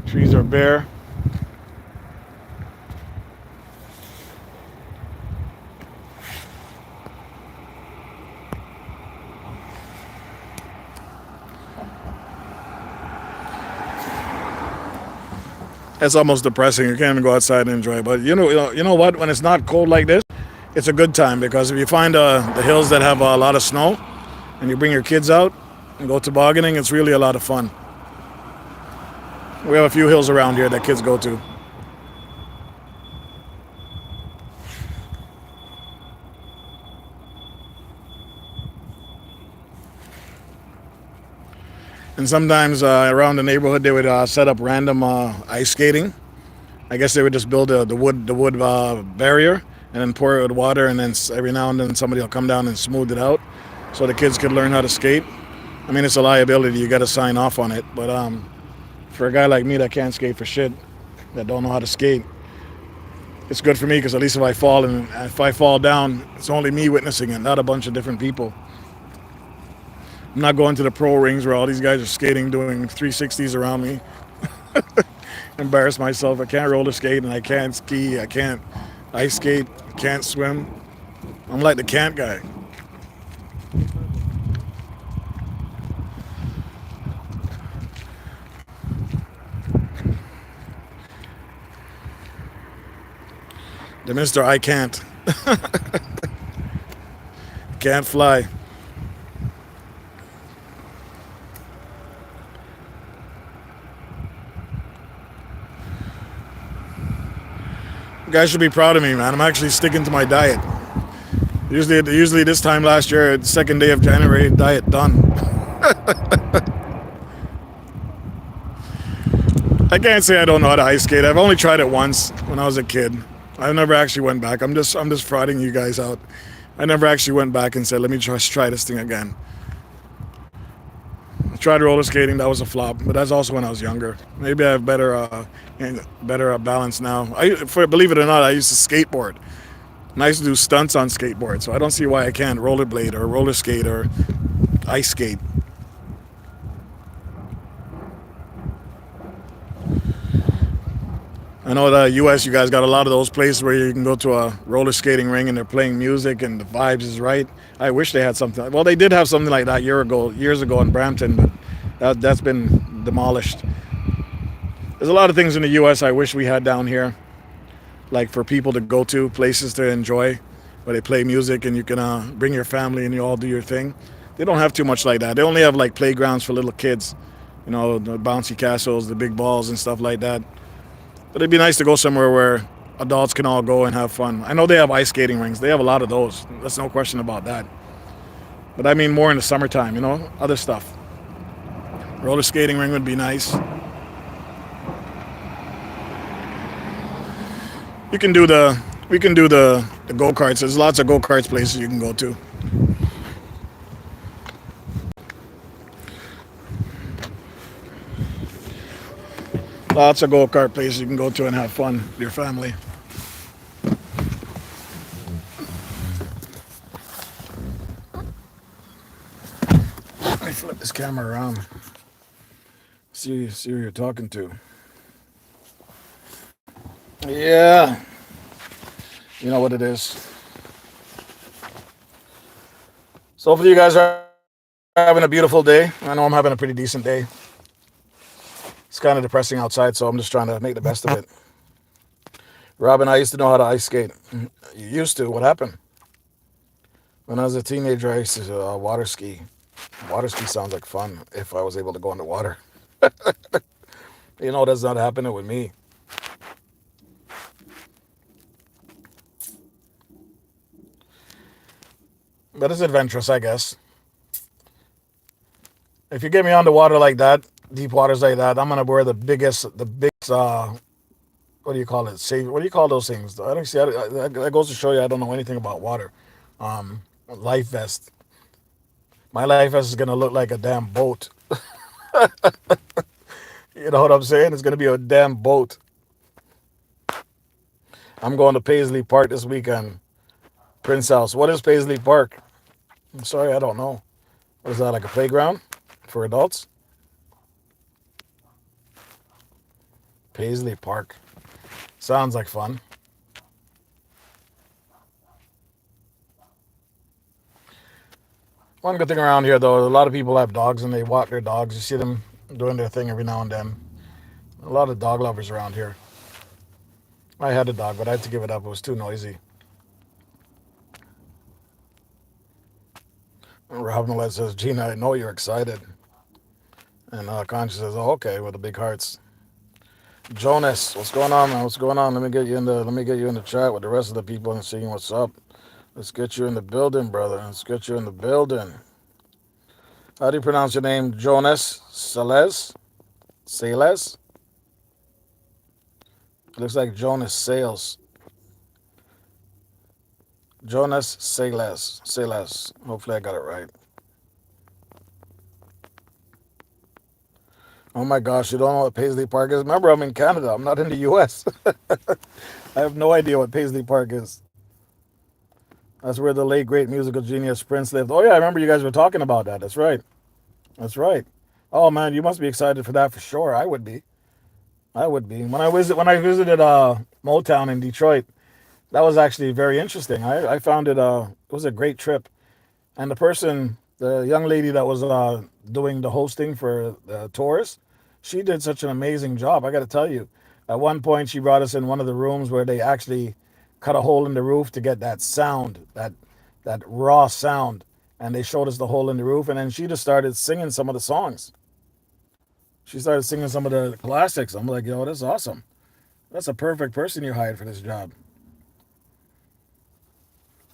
Trees are bare. It's almost depressing. You can't even go outside and enjoy it. But you know what? When it's not cold like this, it's a good time, because if you find the hills that have a lot of snow and you bring your kids out and go tobogganing, it's really a lot of fun. We have a few hills around here that kids go to. And sometimes around the neighborhood they would set up random ice skating. I guess they would just build the wood barrier and then pour it with water, and then every now and then somebody will come down and smooth it out so the kids could learn how to skate. I mean, it's a liability. You got to sign off on it. But for a guy like me that can't skate for shit, that don't know how to skate, It's good for me because at least if I fall down, it's only me witnessing it, not a bunch of different people. I'm not going to the pro rings where all these guys are skating, doing 360s around me. Embarrass myself. I can't roller skate and I can't ski. I can't ice skate. Can't swim. I'm like the can't guy. The Mister I can't. Can't fly. You guys should be proud of me, man. I'm actually sticking to my diet. Usually this time last year, second day of January, diet done. I can't say I don't know how to ice skate. I've only tried it once when I was a kid. I never actually went back. I'm just frauding you guys out. I never actually went back and said, let me just try this thing again. I tried roller skating. That was a flop, but that's also when I was younger. Maybe I have better balance now. Believe it or not, I used to skateboard. And I used to do stunts on skateboard, so I don't see why I can't rollerblade or roller skate or ice skate. I know the U.S. you guys got a lot of those places where you can go to a roller skating ring and they're playing music and the vibes is right. I wish they had something. Well, they did have something like that years ago in Brampton, but that's been demolished. There's a lot of things in the U.S. I wish we had down here, like for people to go to, places to enjoy, where they play music and you can bring your family and you all do your thing. They don't have too much like that. They only have like playgrounds for little kids, the bouncy castles, the big balls and stuff like that. But it'd be nice to go somewhere where adults can all go and have fun. I know they have ice skating rinks. They have a lot of those. There's no question about that. But I mean more in the summertime, other stuff. Roller skating ring would be nice. We can do the go-karts. There's lots of go-karts places you can go to. Lots of go-kart places you can go to and have fun with your family. Let me flip this camera around. See who you're talking to. Yeah. You know what it is. So hopefully you guys are having a beautiful day. I know I'm having a pretty decent day. It's kind of depressing outside, so I'm just trying to make the best of it. Robin, I used to know how to ice skate. You used to? What happened? When I was a teenager, I used to water ski. Water ski sounds like fun if I was able to go in the water. That's not happening with me. But it's adventurous, I guess. If you get me on the water like that, deep waters like that, I'm gonna wear the biggest, what do you call it? What do you call those things? I don't see. That goes to show you I don't know anything about water. Life vest. My life vest is gonna look like a damn boat. You know what I'm saying? It's gonna be a damn boat. I'm going to Paisley Park this weekend. Prince House. What is Paisley Park? I'm sorry, I don't know. What is that, like a playground for adults? Paisley Park. Sounds like fun. One good thing around here, though, a lot of people have dogs and they walk their dogs. You see them doing their thing every now and then. A lot of dog lovers around here. I had a dog, but I had to give it up. It was too noisy. Rob Millette says, Gina, I know you're excited. And Conscious says, oh, okay, with the big hearts. Jonas, what's going on, man? What's going on? Let me get you in the chat with the rest of the people and seeing what's up. Let's get you in the building, brother. Let's get you in the building. How do you pronounce your name? Jonas Sales? Sales? It looks like Jonas Sales. Jonas Sales. Sales. Hopefully I got it right. Oh my gosh, you don't know what Paisley Park is? Remember, I'm in Canada. I'm not in the U.S. I have no idea what Paisley Park is. That's where the late great musical genius Prince lived. Oh yeah, I remember you guys were talking about that. That's right. That's right. Oh man, you must be excited for that for sure. I would be. I would be. When I visited Motown in Detroit, that was actually very interesting. I found it was a great trip. And the young lady that was doing the hosting for the tours, she did such an amazing job. I got to tell you, at one point she brought us in one of the rooms where they actually cut a hole in the roof to get that sound, that raw sound, and they showed us the hole in the roof, and then she just started singing some of the songs. She started singing some of the classics. I'm like, yo, that's awesome. That's a perfect person you hired for this job.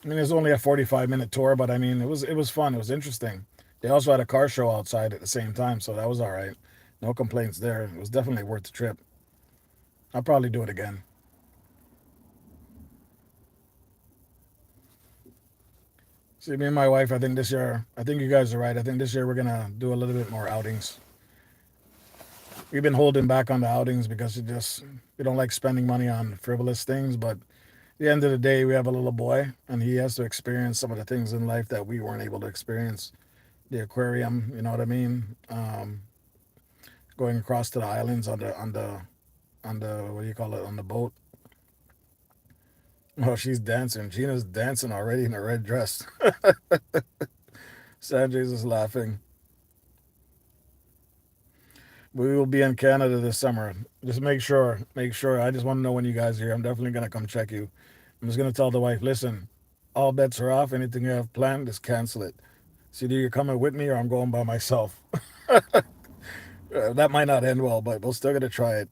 I mean, it was only a 45-minute tour, but I mean, it was fun. It was interesting. They also had a car show outside at the same time, so that was all right. No complaints there. It was definitely worth the trip. I'll probably do it again. See, me and my wife, I think this year, I think you guys are right. I think this year we're gonna do a little bit more outings. We've been holding back on the outings because we don't like spending money on frivolous things. But at the end of the day, we have a little boy, and he has to experience some of the things in life that we weren't able to experience. The aquarium, you know what I mean? Going across to the islands on the what do you call it, on the boat. Oh, she's dancing. Gina's dancing already in a red dress. Sanjay's is laughing. We will be in Canada this summer. Just make sure. I just want to know when you guys are here. I'm definitely gonna come check you. I'm just gonna tell the wife, listen, all bets are off. Anything you have planned, just cancel it. It's either you're coming with me or I'm going by myself. That might not end well, but we're still gonna try it.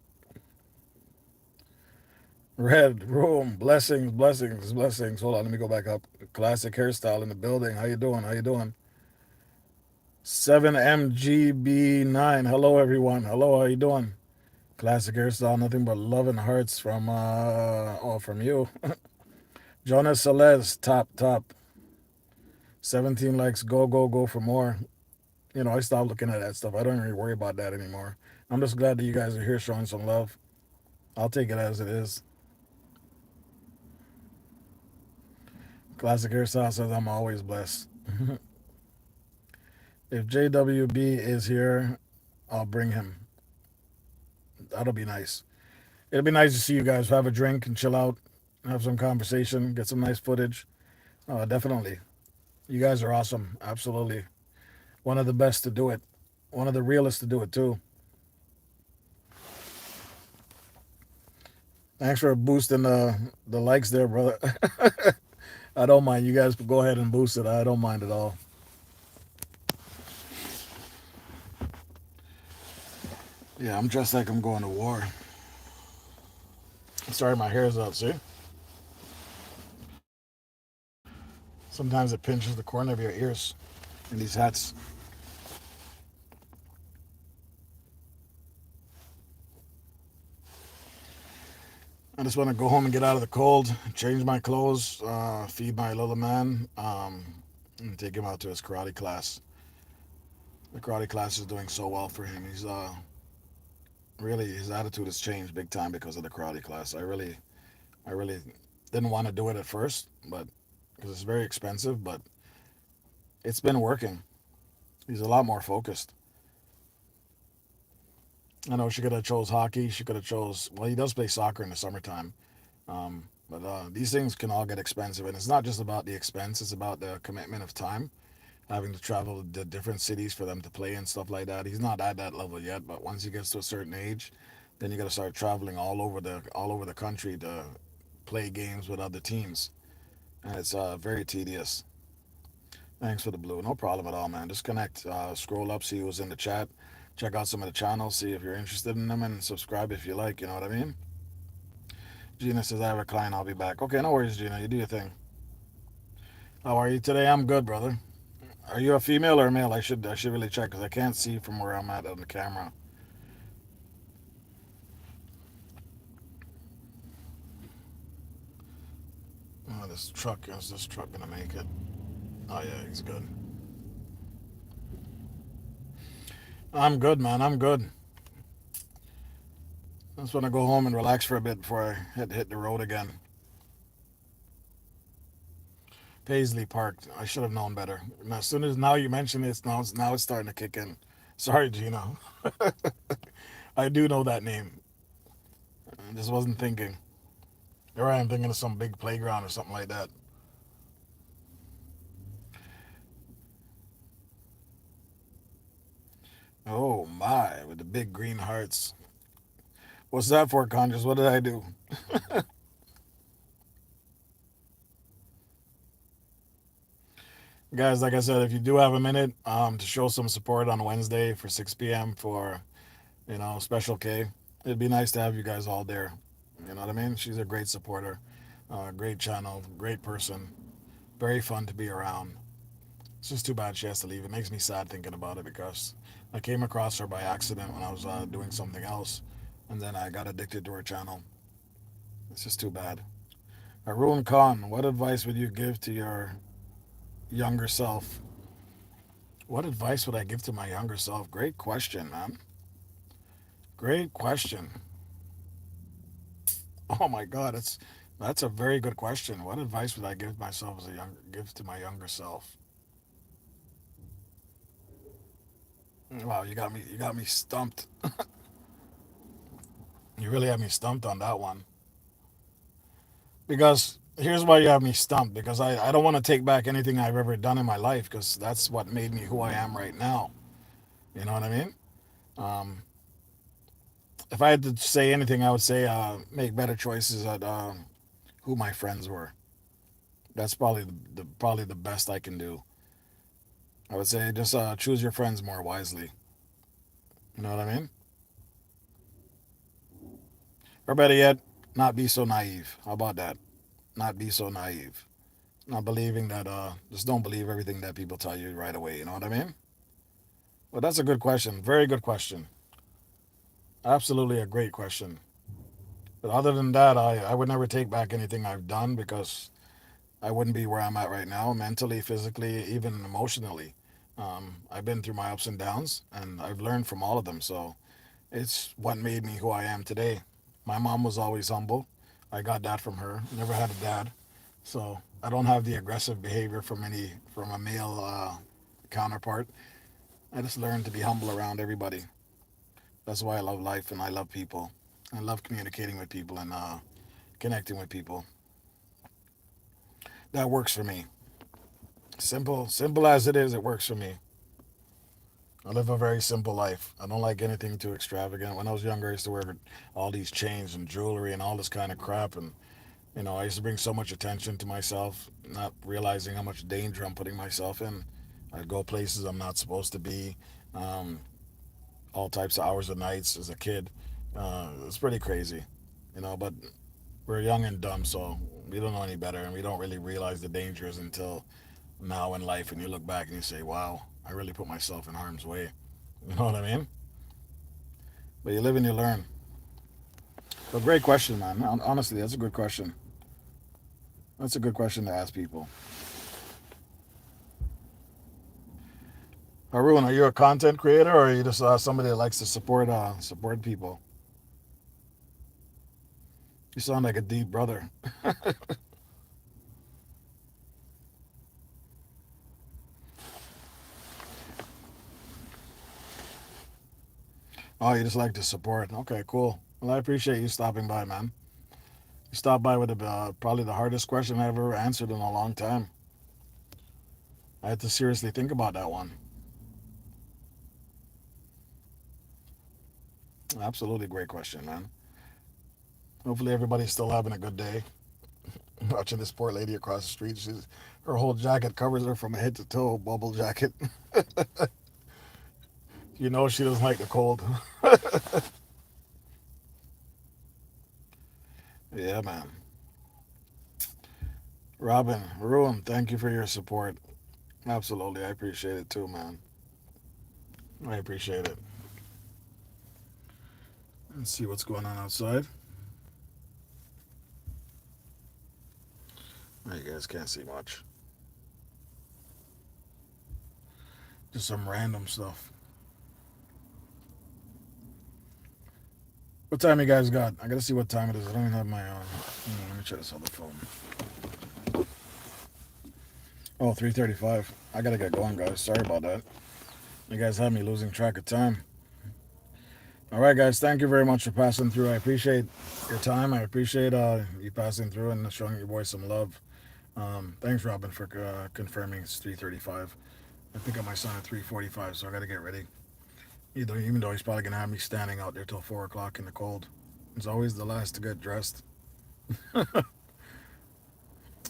Red room, blessings, blessings, blessings. Hold on, let me go back up. Classic hairstyle in the building. How you doing? How you doing? 7MGB9. Hello, everyone. Hello, how you doing? Classic hairstyle, nothing but love and hearts from you. Jonas Celeste, top, top. 17 likes, go, go, go for more. I stopped looking at that stuff. I don't really worry about that anymore. I'm just glad that you guys are here showing some love. I'll take it as it is. Classic hairstyle says I'm always blessed. If JWB is here, I'll bring him. That'll be nice. It'll be nice to see you guys have a drink and chill out, have some conversation, get some nice footage. Definitely. You guys are awesome. Absolutely. One of the best to do it. One of the realest to do it, too. Thanks for boosting the likes there, brother. I don't mind. You guys go ahead and boost it. I don't mind at all. Yeah, I'm dressed like I'm going to war. Sorry, my hair's up, see? Sometimes it pinches the corner of your ears in these hats. I just want to go home and get out of the cold, change my clothes, feed my little man, and take him out to his karate class. The karate class is doing so well for him. He's really his attitude has changed big time because of the karate class. I really didn't want to do it at first, but because it's very expensive, but it's been working. He's a lot more focused. I know she could have chose hockey. She could have chose. Well, he does play soccer in the summertime, but these things can all get expensive, and it's not just about the expense. It's about the commitment of time, having to travel to different cities for them to play and stuff like that. He's not at that level yet, but once he gets to a certain age, then you got to start traveling all over the country to play games with other teams, and it's very tedious. Thanks for the blue. No problem at all, man. Just connect. Scroll up, see who's in the chat. Check out some of the channels, see if you're interested in them, and subscribe if you like. You know what I mean? Gina says, I have a client. I'll be back. Okay, no worries, Gina. You do your thing. How are you today? I'm good, brother. Are you a female or a male? I should really check because I can't see from where I'm at on the camera. Oh, this truck is this truck gonna make it? Oh yeah, he's good. I'm good, man. I'm good. just want to go home and relax for a bit before I hit the road again. Paisley Park. I should have known better. And as soon as now you mention it, now it's starting to kick in. Sorry, Gina. I do know that name. I just wasn't thinking. Here I am thinking of some big playground or something like that. Oh my, with the big green hearts. What's that for, Conjures? What did I do? Guys, like I said, if you do have a minute to show some support on Wednesday for 6 p.m. for, Special K, it'd be nice to have you guys all there. You know what I mean? She's a great supporter, great channel, great person, very fun to be around. It's just too bad she has to leave. It makes me sad thinking about it because I came across her by accident when I was doing something else, and then I got addicted to her channel. It's just too bad. Arun Khan, what advice would you give to your younger self? What advice would I give to my younger self? Great question, man. Great question. Oh my God, that's a very good question. What advice would I give myself as a young give to my younger self? Wow, you got me stumped. You really have me stumped on that one. Because here's why you have me stumped. Because I don't want to take back anything I've ever done in my life. Because that's what made me who I am right now. You know what I mean? Um, if I had to say anything, I would say make better choices at who my friends were. That's probably the best I can do. I would say just choose your friends more wisely. You know what I mean? Or better yet, not be so naive. How about that? Not be so naive. Not believing that. Just don't believe everything that people tell you right away. You know what I mean? Well, that's a good question. Very good question. Absolutely a great question. But other than that, I would never take back anything I've done because I wouldn't be where I'm at right now, mentally, physically, even emotionally. I've been through my ups and downs, and I've learned from all of them. So it's what made me who I am today. My mom was always humble. I got that from her. Never had a dad, so I don't have the aggressive behavior from a male counterpart. I just learned to be humble around everybody. That's why I love life and I love people. I love communicating with people and connecting with people. That works for me. Simple as it is, it works for me. I live a very simple life. I don't like anything too extravagant. When I was younger, I used to wear all these chains and jewelry and all this kind of crap. And, I used to bring so much attention to myself, not realizing how much danger I'm putting myself in. I'd go places I'm not supposed to be, um, all types of hours and nights as a kid. It's pretty crazy, but we're young and dumb, so we don't know any better. And we don't really realize the dangers until now in life. And you look back and you say, wow, I really put myself in harm's way. You know what I mean? But you live and you learn. But great question, man. Honestly, that's a good question. That's a good question to ask people. Haroon, are you a content creator or are you just somebody that likes to support people? You sound like a deep brother. Oh, you just like to support. Okay, cool. Well, I appreciate you stopping by, man. You stopped by with probably the hardest question I ever answered in a long time. I had to seriously think about that one. Absolutely great question, man. Hopefully everybody's still having a good day. Watching this poor lady across the street, her whole jacket covers her from head to toe, bubble jacket. She doesn't like the cold. Yeah, man. Robin, Ruin, thank you for your support. Absolutely, I appreciate it too, man. I appreciate it. Let's see what's going on outside. Oh, you guys can't see much. Just some random stuff. What time you guys got? I gotta see what time it is. I don't even have my let me check this on the phone. Oh, 3:35. I gotta get going, guys. Sorry about that. You guys have me losing track of time. All right, guys. Thank you very much for passing through. I appreciate your time. I appreciate you passing through and showing your boy some love. Thanks, Robin, for confirming it's 3:35. I pick up my son at 3:45, so I gotta get ready. Even though he's probably gonna have me standing out there till 4 o'clock in the cold. It's always the last to get dressed.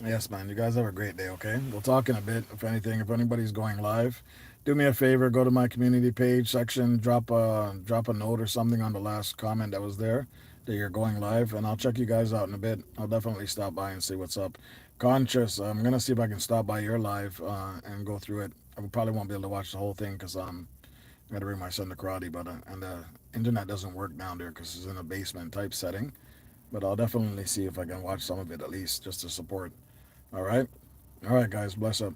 Yes, man. You guys have a great day, okay? We'll talk in a bit. If anything, if anybody's going live, do me a favor, go to my community page section, drop a note or something on the last comment that was there that you're going live, and I'll check you guys out in a bit. I'll definitely stop by and see what's up. Conscious, I'm gonna see if I can stop by your live and go through it. I probably won't be able to watch the whole thing because I gotta bring my son to karate, but and the internet doesn't work down there because it's in a basement type setting. But I'll definitely see if I can watch some of it at least just to support. All right. All right, guys. Bless up.